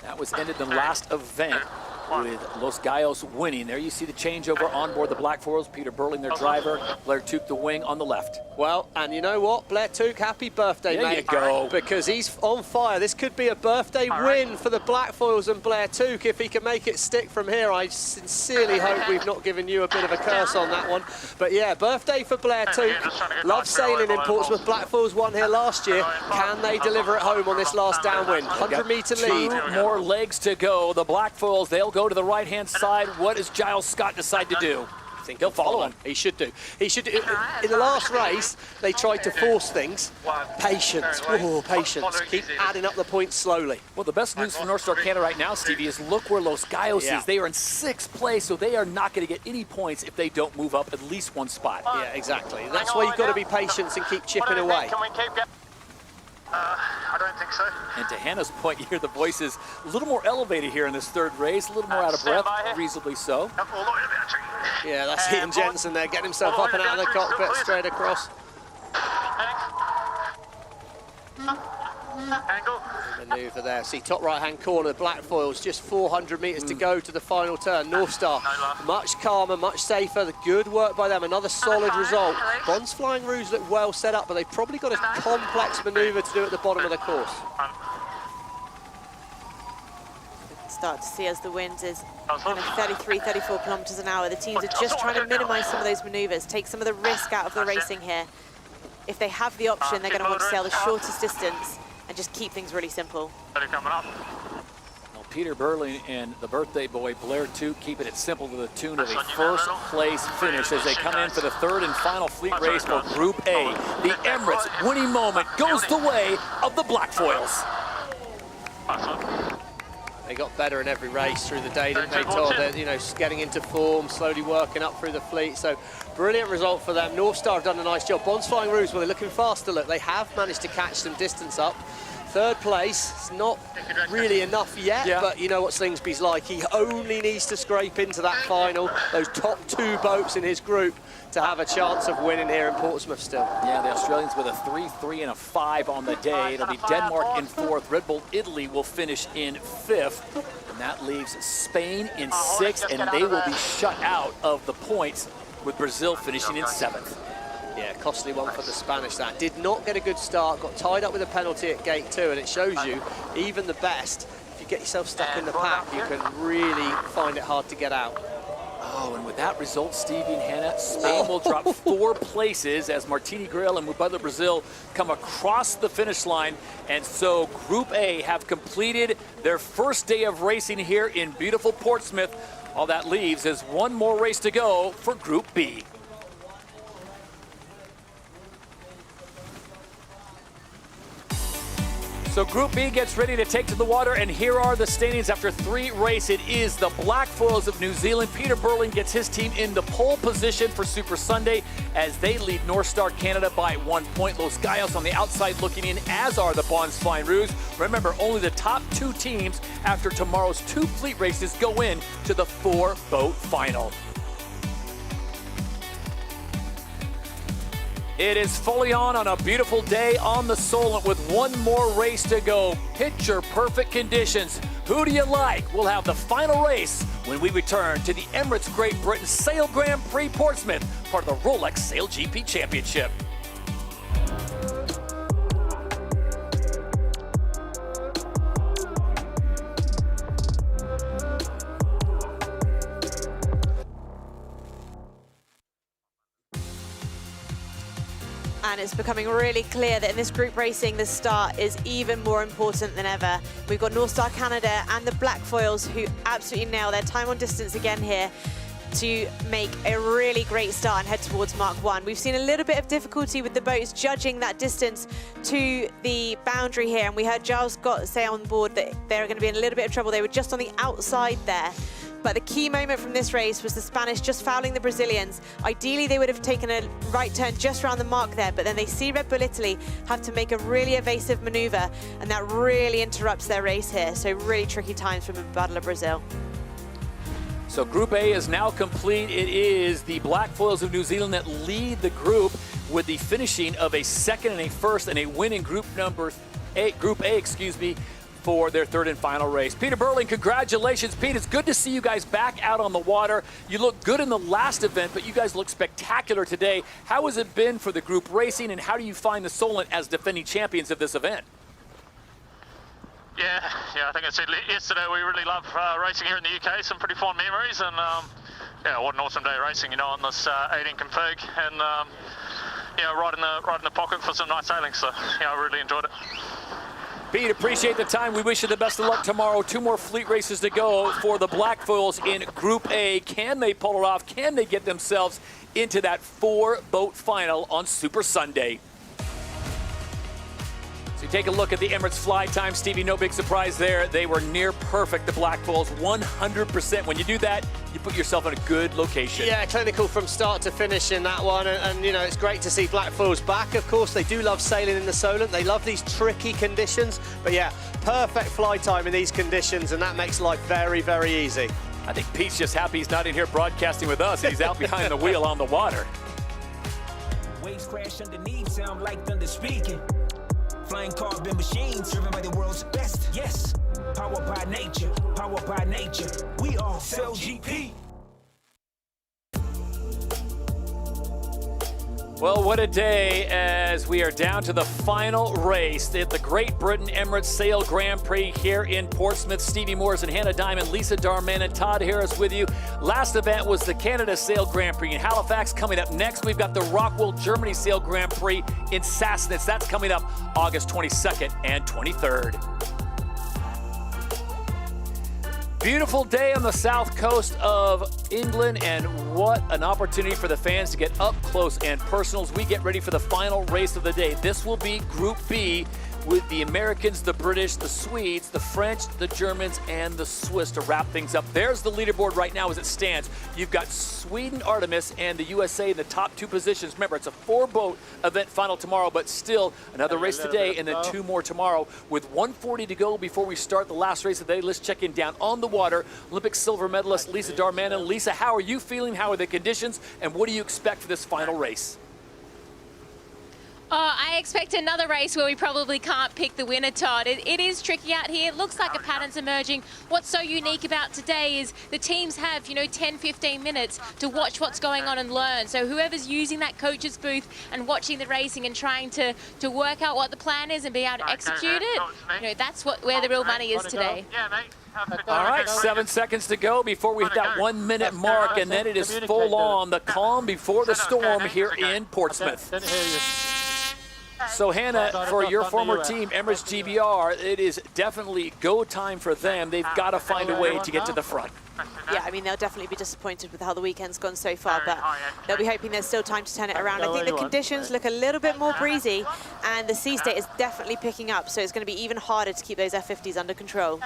That was ended the last event with Los Gallos winning. There you see the changeover on board the Blackfoils. Peter Burling, their driver. Blair Tuke, the wing on the left. Well, and you know what? Blair Tuke, happy birthday, mate. There you go. Because he's on fire. This could be a birthday win for the Blackfoils and Blair Tuke if he can make it stick from here. I sincerely hope we've not given you a bit of a curse on that one. But yeah, birthday for Blair Tuke. Love sailing in Portsmouth. Blackfoils won here last year. Can they deliver at home on this last downwind? 100-metre lead. 2 more legs to go. The Blackfoils, they'll go to the right-hand side. What does Giles Scott decide to do? I think he'll follow him. He should do. He should do. In the last race, they tried to force things. Patience. Oh, patience. Keep adding up the points slowly. Well, the best news for North Star Canada right now, Stevie, is look where Los Gallos is. They are in 6th place, so they are not going to get any points if they don't move up at least 1 spot. Yeah, exactly. That's why you've got to be patient and keep chipping away. Can we keep going? I don't think so. And to Hannah's point, you hear the voices a little more elevated here in this 3rd race, a little more out of breath, reasonably so. Yeah, that's Ian Jensen there, getting himself up and out of the cockpit, straight across. Angle. Manoeuvre there. See, top right-hand corner, the Blackfoils, just 400 metres to go to the final turn. North Star, much calmer, much safer. The good work by them, another solid result. Bons Flying Rouge look well set up, but they've probably got a complex manoeuvre to do at the bottom of the course. Start to see as the wind is kind of 33, 34 kilometres an hour. The teams are just trying to minimise some of those manoeuvres, take some of the risk out of the racing here. If they have the option, they're going to want to sail the shortest distance and just keep things really simple. Well, Peter Burling and the birthday boy Blair Tuke keeping it simple to the tune of a 1st place finish as they come in for the 3rd and final fleet race for Group A. The Emirates winning moment goes the way of the Blackfoils. They got better in every race through the day, didn't they, Todd? They're, you know, getting into form, slowly working up through the fleet. So, brilliant result for them. North Star have done a nice job. Bons Flying Rouge, well, they're looking faster. Look, they have managed to catch some distance up Third place, it's not really enough yet, but you know what Slingsby's like. He only needs to scrape into that final, those top 2 boats in his group, to have a chance of winning here in Portsmouth still. Yeah, the Australians with a 3, 3, and a 5 on the day. It'll be Denmark in 4th. Red Bull Italy will finish in 5th. And that leaves Spain in 6th, and they will be shut out of the points with Brazil finishing in 7th. Yeah, costly one for the Spanish. That did not get a good start, got tied up with a penalty at gate 2, and it shows you, even the best, if you get yourself stuck in the pack, you can really find it hard to get out. Oh, and with that result, Stevie and Hannah, Spain will drop 4 places as Martini Grail and Mubadala Brazil come across the finish line. And so Group A have completed their first day of racing here in beautiful Portsmouth. All that leaves is one more race to go for Group B. So Group B gets ready to take to the water, and here are the standings after 3 races. It is the Black Foils of New Zealand. Peter Burling gets his team in the pole position for Super Sunday as they lead North Star Canada by 1 point. Los Gallos on the outside looking in, as are the Bonds Flying Rouge. Remember, only the top 2 teams after tomorrow's 2 fleet races go in to the 4-boat final. It is fully on a beautiful day on the Solent with one more race to go. Picture perfect conditions. Who do you like? We'll have the final race when we return to the Emirates Great Britain Sail Grand Prix Portsmouth, part of the Rolex SailGP Championship. And it's becoming really clear that in this group racing, the start is even more important than ever. We've got North Star Canada and the Black Foils who absolutely nail their time on distance again here to make a really great start and head towards Mark 1. We've seen a little bit of difficulty with the boats judging that distance to the boundary here, and we heard Giles Scott say on board that they're going to be in a little bit of trouble. They were just on the outside there. But the key moment from this race was the Spanish just fouling the Brazilians. Ideally, they would have taken a right turn just around the mark there, but then they see Red Bull Italy have to make a really evasive maneuver, and that really interrupts their race here. So really tricky times for Mubadala Brazil. So Group A is now complete. It is the Black Foils of New Zealand that lead the group with the finishing of a 2nd and a 1st and a win in Group A, for their 3rd and final race. Peter Burling, congratulations. Pete, it's good to see you guys back out on the water. You looked good in the last event, but you guys look spectacular today. How has it been for the group racing, and how do you find the Solent as defending champions of this event? Yeah, I think I said yesterday we really love racing here in the UK. Some pretty fond memories, and yeah, what an awesome day racing, on this 18 config, and right in the pocket for some nice sailing. So I really enjoyed it. Pete, appreciate the time. We wish you the best of luck tomorrow. 2 more fleet races to go for the Black Foils in Group A. Can they pull it off? Can they get themselves into that 4-boat final on Super Sunday? So you take a look at the Emirates fly time. Stevie, no big surprise there. They were near perfect, the Black Foils, 100%. When you do that, you put yourself in a good location. Yeah, clinical from start to finish in that one. And it's great to see Black Foils back. Of course, they do love sailing in the Solent. They love these tricky conditions. But yeah, perfect fly time in these conditions, and that makes life very, very easy. I think Pete's just happy he's not in here broadcasting with us. He's out behind the wheel on the water. Waves crash underneath, sound like thunder speaking. Flying carbon machines, driven by the world's best. Yes, powered by nature, we are SailGP. Well, what a day as we are down to the final race at the Great Britain Emirates Sail Grand Prix here in Portsmouth. Stevie Moores and Hannah Diamond, Lisa Darman and Todd Harris with you. Last event was the Canada Sail Grand Prix in Halifax. Coming up next, we've got the Rockwell Germany Sail Grand Prix in Sassnitz. That's coming up August 22nd and 23rd. Beautiful day on the south coast of England, and what an opportunity for the fans to get up close and personal as we get ready for the final race of the day. This will be Group B with the Americans, the British, the Swedes, the French, the Germans, and the Swiss to wrap things up. There's the leaderboard right now as it stands. You've got Sweden, Artemis, and the USA in the top 2 positions. Remember, it's a 4-boat event final tomorrow, but still another race today and then 2 more tomorrow with 1:40 to go before we start the last race of the day. Let's check in down on the water. Olympic silver medalist Lisa Darmanin. Lisa, how are you feeling? How are the conditions? And what do you expect for this final race? Oh, I expect another race where we probably can't pick the winner, Todd. It is tricky out here. It looks like a pattern's emerging. What's so unique about today is the teams have, 10, 15 minutes to watch what's going on and learn. So whoever's using that coach's booth and watching the racing and trying to work out what the plan is and be able to execute it, that's where the real money is today. All right, 7 seconds to go before we hit that 1 minute mark, and then it is full on, the calm before the storm here in Portsmouth. So Hannah, for your former team, Emirates GBR, it is definitely go time for them. They've got to find a way to get to the front. Yeah, I mean, they'll definitely be disappointed with how the weekend's gone so far, but they'll be hoping there's still time to turn it around. I think the conditions look a little bit more breezy, and the sea state is definitely picking up, so it's going to be even harder to keep those F50s under control.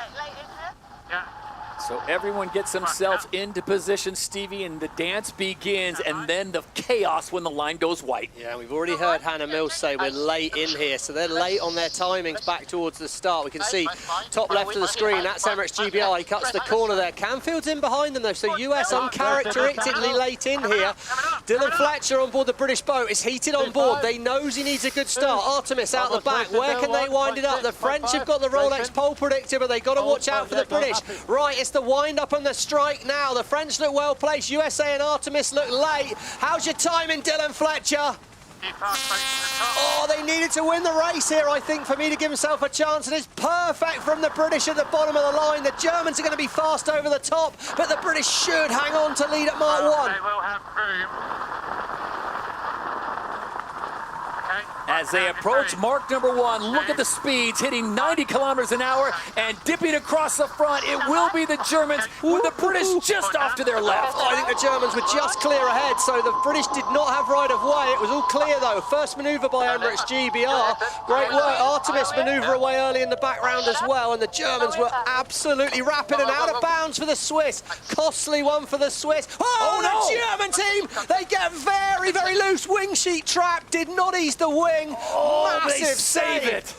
So everyone gets themselves into position, Stevie, and the dance begins, and then the chaos when the line goes white. Yeah, we've already heard Hannah Mills say we're late in here, so they're late on their timings back towards the start. We can see top left of the screen, that's Emirates GBR. He cuts the corner there. Canfield's in behind them, though, so US uncharacteristically late in here. Dylan Fletcher on board the British boat is heated on board. They knows he needs a good start. Artemis out the back. Where can they wind it up? The French have got the Rolex pole predictor, but they've got to watch out for the British. Right, it's the wind up and the strike now. The French look well placed. USA and Artemis look late. How's your timing, Dylan Fletcher? Oh, they needed to win the race here, I think, for me to give himself a chance, and it's perfect from the British at the bottom of the line. The Germans are going to be fast over the top, but the British should hang on to lead at Mark 1. They will have room. As they approach mark number 1, look at the speeds, hitting 90 kilometers an hour and dipping across the front. It will be the Germans with the British just off to their left. Oh, I think the Germans were just clear ahead, so the British did not have right of way. It was all clear, though. First manoeuvre by Emirates GBR. Great work. Artemis manoeuvre away early in the background as well, and the Germans were absolutely rapid and out of bounds for the Swiss. Costly one for the Swiss. Oh, no! The German team, they get very, very loose. Wing sheet trap did not ease the wing. Massive save it.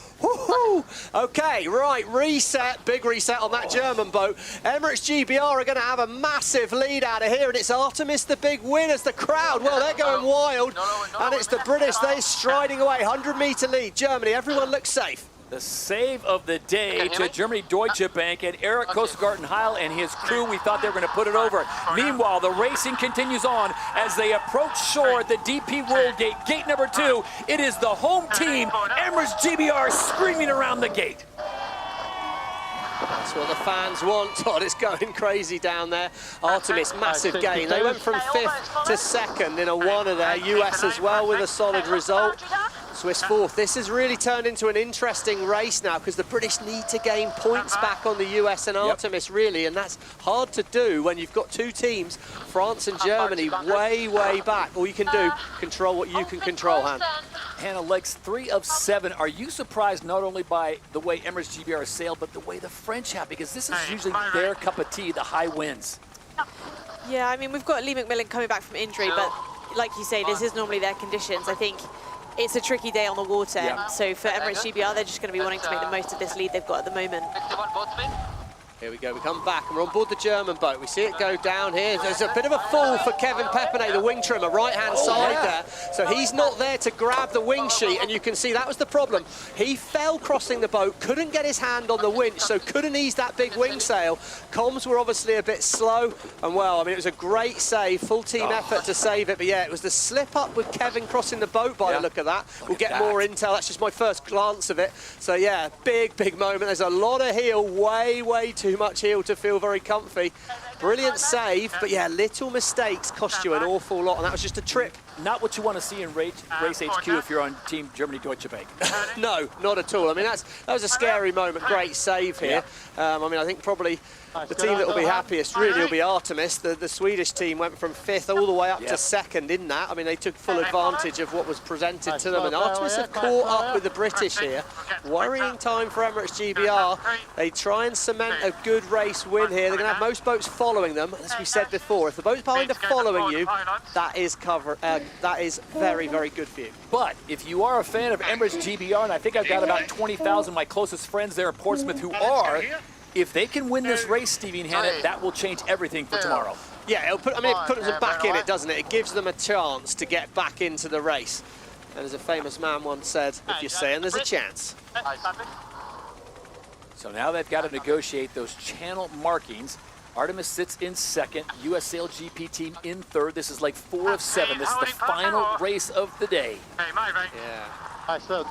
Okay, right, reset, big reset on that German boat. Emirates GBR are going to have a massive lead out of here, and it's Artemis the big win as the crowd, well, they're going wild, and it's the British, they're striding away, 100-meter lead. Germany, everyone looks safe. The save of the day to Germany Deutsche Bank and Eric Kosegarten-Heil and his crew. We thought they were going to put it over. Meanwhile, the racing continues on as they approach shore at the DP World Gate, gate number 2. It is the home team, Emirates GBR, screaming around the gate. That's what the fans want, Todd. It's going crazy down there. Artemis, massive gain. They went from 5th to 2nd in a 1-er there. US as well with a solid result. Swiss 4th. This has really turned into an interesting race now because the British need to gain points back on the US and Artemis, really, and that's hard to do when you've got 2 teams, France and Germany, way, way back. All you can do, control what you can control, Hannah, legs 3 of 7. Are you surprised not only by the way Emirates GBR has sailed, but the way the French have? Because this is usually their cup of tea, the high winds. Yeah, I mean, we've got Lee McMillan coming back from injury, but like you say, this is normally their conditions. I think it's a tricky day on the water, so for Emirates GBR, they're just going to be wanting to make the most of this lead they've got at the moment. Here we go, we come back and we're on board the German boat. We see it go down here. There's a bit of a fall for Kevin Pepinay, the wing trimmer, right-hand side there. So he's not there to grab the wing sheet, and you can see that was the problem. He fell crossing the boat, couldn't get his hand on the winch, so couldn't ease that big wing sail. Comms were obviously a bit slow, and well, I mean, it was a great save, full team effort to save it, but yeah, it was the slip up with Kevin crossing the boat by the look of that. We'll get more intel, that's just my first glance of it. So yeah, big, big moment. There's a lot of heel, way, way too much heel to feel very comfy. Brilliant save, but yeah, little mistakes cost you an awful lot, and that was just a trip not what you want to see in race HQ if you're on Team Germany Deutsche Bank. No, not at all. I mean, that was a scary moment. Great save here. I mean, I think probably the team that will be happiest really will be Artemis. The Swedish team went from 5th all the way up to 2nd in that. I mean, they took full advantage of what was presented to them, and Artemis have caught up with the British here. Worrying time for Emirates GBR. They try and cement a good race win here. They're going to have most boats following them, as we said before. If the boats behind are following you, that is that is very, very good for you. But if you are a fan of Emirates GBR, and I think I've got about 20,000 of my closest friends there in Portsmouth who are, if they can win this race, Stevie and Hannah, that will change everything for tomorrow. Yeah, it puts them back in it, doesn't it? It gives them a chance to get back into the race. And as a famous man once said, if you're saying there's a chance. So now they've got to negotiate those channel markings. Artemis sits in 2nd, US SailGP team in 3rd. This is like 4 of 7. This is the final race of the day. Yeah.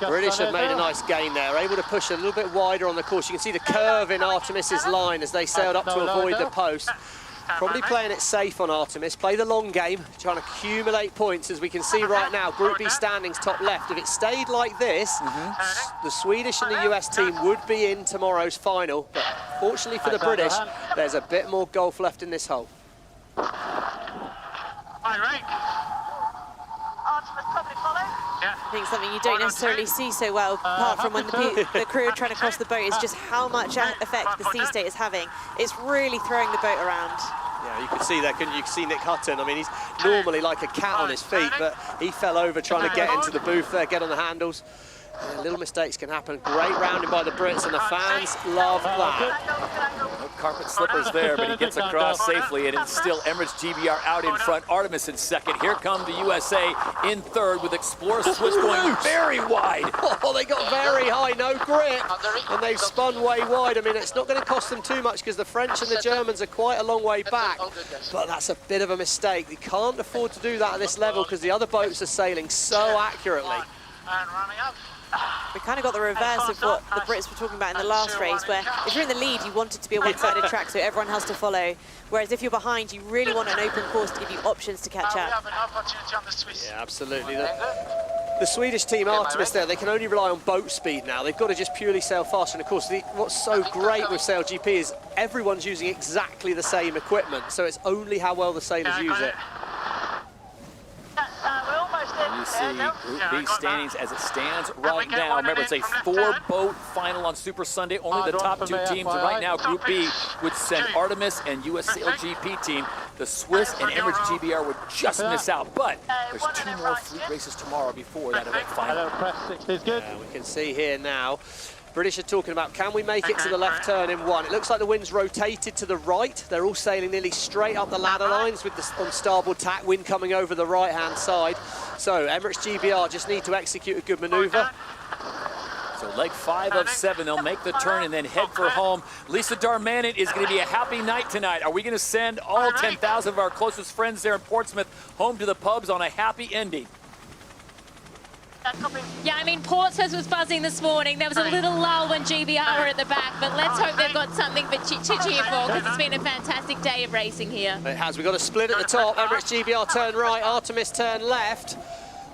British have made a nice gain there, able to push a little bit wider on the course. You can see the curve in Artemis's line as they sailed up to avoid the post. Probably playing it safe on Artemis, play the long game, trying to accumulate points. As we can see right now, Group B standings top left. If it stayed like this, the Swedish and the US team would be in tomorrow's final. But fortunately for the British, there's a bit more golf left in this hole. I think something you don't necessarily see so well, apart from when the crew are trying to cross the boat, is just how much effect the sea state is having. It's really throwing the boat around. Yeah, you can see there, couldn't you? You can see Nick Hutton. I mean, he's normally like a cat on his feet, but he fell over trying to get into the booth there, get on the handles. Yeah, little mistakes can happen. Great rounding by the Brits, and the fans love that. No carpet slippers there, but he gets across safely, and it's still Emirates GBR out in front. Artemis in 2nd. Here come the USA in 3rd with Explorer Swiss going very wide. Oh, they got very high, no grip, and they've spun way wide. I mean, it's not going to cost them too much because the French and the Germans are quite a long way back, but that's a bit of a mistake. They can't afford to do that at this level because the other boats are sailing so accurately. We kind of got the reverse of what the Brits were talking about in the last race, where if you're in the lead, you want it to be a one-sided track, so everyone has to follow. Whereas if you're behind, you really want an open course to give you options to catch up. Yeah, absolutely. The Swedish team, Artemis there, they can only rely on boat speed now. They've got to just purely sail faster. And of course, what's so great with SailGP is everyone's using exactly the same equipment, so it's only how well the sailors use it. You see Group B standings as it stands right now. Remember, it's a 4-boat final on Super Sunday. Only the top 2 teams. And right now, Group B would send Artemis and US SailGP team. The Swiss and Emirates GBR would just miss out. But there's 2 more fleet races tomorrow before that event final. Yeah, we can see here now. British are talking about, can we make it to the left turn in 1? It looks like the wind's rotated to the right. They're all sailing nearly straight up the ladder lines with on starboard tack, wind coming over the right-hand side. So Emirates GBR just need to execute a good manoeuvre. So leg 5 of 7, they'll make the turn and then head for home. Lisa Darmanin is going to be a happy night tonight. Are we going to send all 10,000 of our closest friends there in Portsmouth home to the pubs on a happy ending? Yeah, I mean, Portsmouth was buzzing this morning. There was a little lull when GBR were at the back, but let's hope they've got something to cheer for, because it's been a fantastic day of racing here. It has. We've got a split at the top. Emirates GBR turn right, Artemis turn left.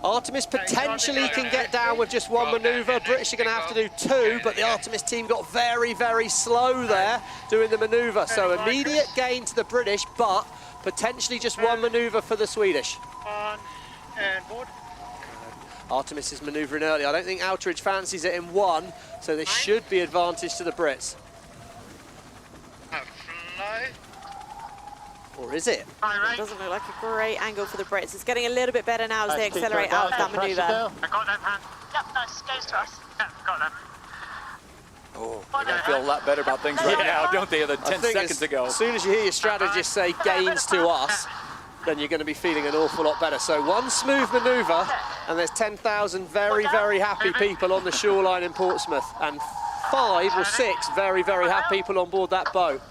Artemis potentially can get down with just 1 manoeuvre. British are going to have to do 2, but the Artemis team got very, very slow there doing the manoeuvre. So immediate gain to the British, but potentially just 1 manoeuvre for the Swedish. And board. Artemis is manoeuvring early. I don't think Outeridge fancies it in 1, so there should be advantage to the Brits. Or is it? It doesn't look like a great angle for the Brits. It's getting a little bit better now as they accelerate out of that manoeuvre. I got them, hand. Yep, nice. Goes to us. Yeah, got them. Oh, they're going to feel a lot better about things right now, don't they, than 10 seconds ago. As soon as you hear your strategist say gains to us, then you're going to be feeling an awful lot better. So 1 smooth manoeuvre, and there's 10,000 very, very happy people on the shoreline in Portsmouth, and 5 or 6 very, very happy people on board that boat.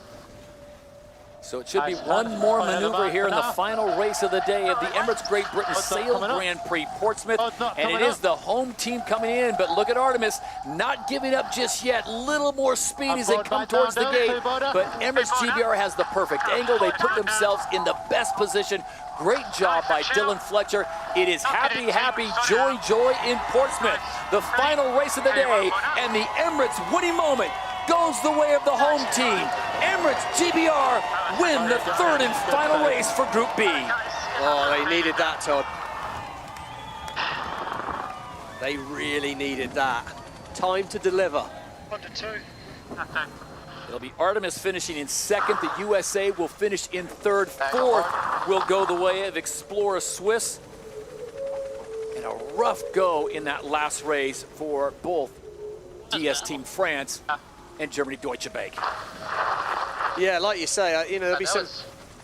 So it should be one more maneuver here in the final race of the day of the Emirates Great Britain Sail Grand Prix Portsmouth. And it is the home team coming in, but look at Artemis not giving up just yet. Little more speed as they come towards the gate, but Emirates GBR has the perfect angle. They put themselves in the best position. Great job by Dylan Fletcher. It is happy, happy, joy, joy in Portsmouth. The final race of the day, and the Emirates winning moment goes the way of the home team. Emirates GBR win the third and final race for Group B. Oh, they needed that, Todd. They really needed that. Time to deliver. 1 to 2. It'll be Artemis finishing in second. The USA will finish in third. Fourth will go the way of Explorer Swiss. And a rough go in that last race for both DS Team France and Germany Deutsche Bank. Yeah, like you say, you know,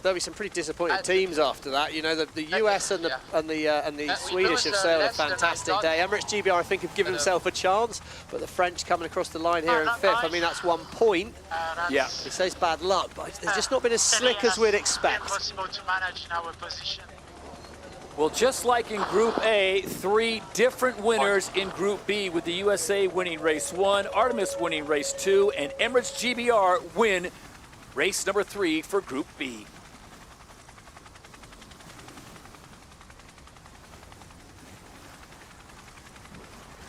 there'll be some pretty disappointed teams after that. You know, the US and the Swedish have sailed a fantastic day. Emirates GBR, I think, have given themselves a chance, but the French coming across the line here in fifth. I mean, that's 1 point. Yeah, it says bad luck, but they've just not been as slick as we'd expect. Well, just like in Group A, 3 different winners in Group B, with the USA winning race 1, Artemis winning race 2, and Emirates GBR win race number 3 for Group B.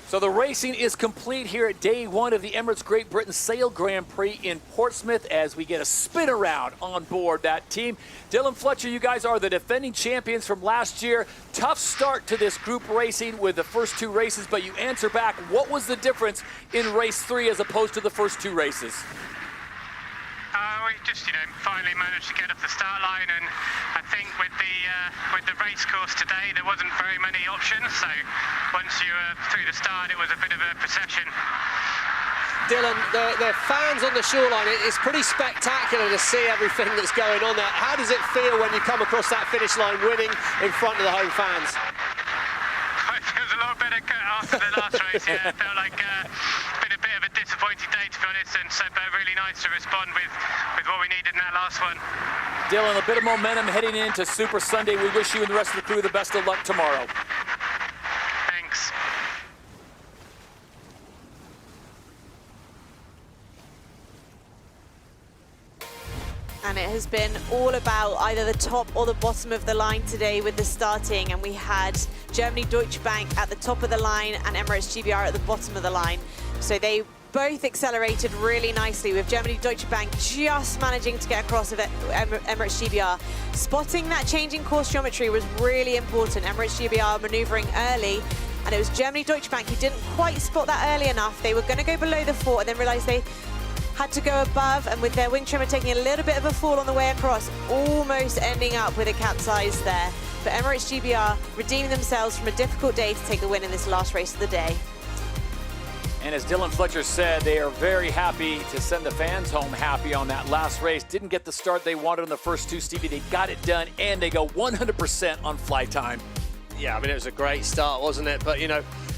So the racing is complete here at day 1 of the Emirates Great Britain Sail Grand Prix in Portsmouth as we get a spin around on board that team. Dylan Fletcher, you guys are the defending champions from last year. Tough start to this group racing with the first 2 races, but you answer back. What was the difference in race 3 as opposed to the first 2 races? We just, finally managed to get up the start line, and I think with the race course today, there wasn't very many options. So once you were through the start, it was a bit of a procession. Dylan, the fans on the shoreline, it's pretty spectacular to see everything that's going on there. How does it feel when you come across that finish line winning in front of the home fans? It feels a lot better after the last race. Yeah, it felt like been a bit of a disappointing day, to be honest, and so really nice to respond with what we needed in that last one. Dylan, a bit of momentum heading into Super Sunday. We wish you and the rest of the crew the best of luck tomorrow. Thanks. And it has been all about either the top or the bottom of the line today with the starting, and we had Germany Deutsche Bank at the top of the line and Emirates GBR at the bottom of the line. So they both accelerated really nicely, with Germany Deutsche Bank just managing to get across of Emirates GBR. Spotting that changing course geometry was really important. Emirates GBR manoeuvring early, and it was Germany Deutsche Bank who didn't quite spot that early enough. They were going to go below the fort and then realised they had to go above, and with their wing trimmer taking a little bit of a fall on the way across, almost ending up with a capsize there. But Emirates GBR redeeming themselves from a difficult day to take the win in this last race of the day. And as Dylan Fletcher said, they are very happy to send the fans home happy on that last race. Didn't get the start they wanted on the first 2, Stevie. They got it done, and they go 100% on fly time. Yeah, I mean, it was a great start, wasn't it? But,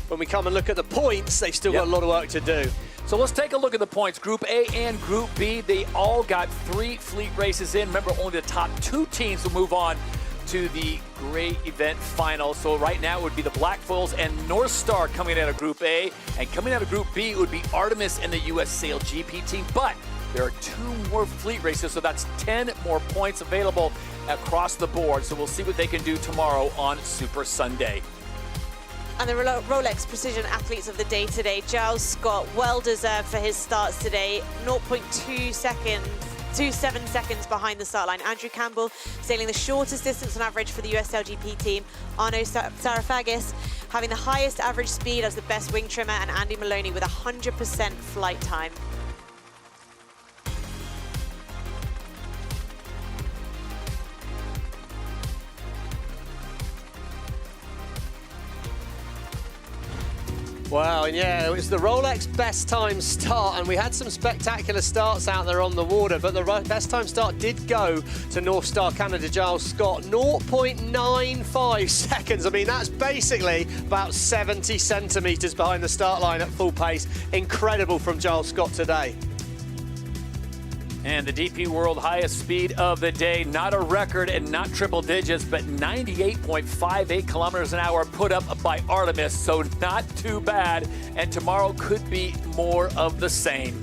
when we come and look at the points, they've still got a lot of work to do. So let's take a look at the points. Group A and Group B, they all got 3 fleet races in. Remember, only the top 2 teams will move on to the great event final. So right now it would be the Black Foils and North Star coming out of Group A, and coming out of Group B it would be Artemis and the US SailGP team. But there are 2 more fleet races, so that's 10 more points available across the board. So we'll see what they can do tomorrow on Super Sunday. And the Rolex Precision Athletes of the day today, Giles Scott, well deserved for his starts today, 0.27 seconds behind the start line. Andrew Campbell sailing the shortest distance on average for the US SailGP team. Arno Sarafagis having the highest average speed as the best wing trimmer, and Andy Maloney with 100% flight time. Wow, and yeah, it was the Rolex best time start, and we had some spectacular starts out there on the water, but the best time start did go to North Star Canada Giles Scott, 0.95 seconds. I mean, that's basically about 70 centimetres behind the start line at full pace. Incredible from Giles Scott today. And the DP World highest speed of the day, not a record and not triple digits, but 98.58 kilometers an hour put up by Artemis, so not too bad. And tomorrow could be more of the same.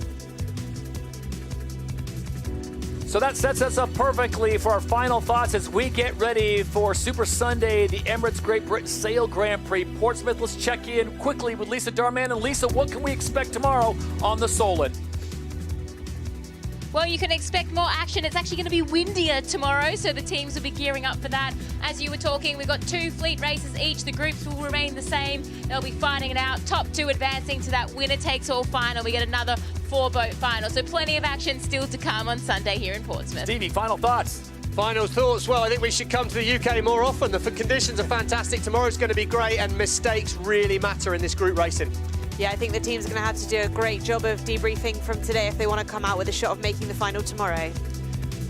So that sets us up perfectly for our final thoughts as we get ready for Super Sunday, the Emirates Great Britain Sail Grand Prix Portsmouth. Let's check in quickly with Lisa Darman. And Lisa, what can we expect tomorrow on the Solent? Well, you can expect more action. It's actually going to be windier tomorrow, so the teams will be gearing up for that. As you were talking, we've got 2 fleet races each. The groups will remain the same. They'll be fighting it out. Top 2 advancing to that winner-takes-all final. We get another 4-boat final. So plenty of action still to come on Sunday here in Portsmouth. Stevie, final thoughts? Final thoughts. Well, I think we should come to the UK more often. The conditions are fantastic. Tomorrow's going to be great, and mistakes really matter in this group racing. Yeah, I think the team's going to have to do a great job of debriefing from today if they want to come out with a shot of making the final tomorrow.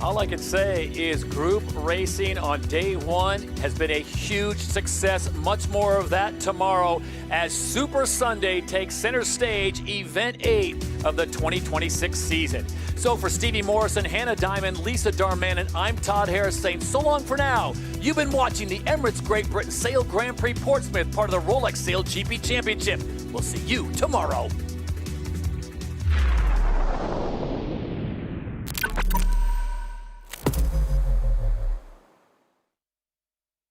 All I can say is group racing on day 1 has been a huge success. Much more of that tomorrow as Super Sunday takes center stage, event 8 of the 2026 season. So for Stevie Morrison, Hannah Diamond, Lisa Darman, and I'm Todd Harris saying so long for now. You've been watching the Emirates Great Britain Sail Grand Prix Portsmouth, part of the Rolex SailGP Championship. We'll see you tomorrow.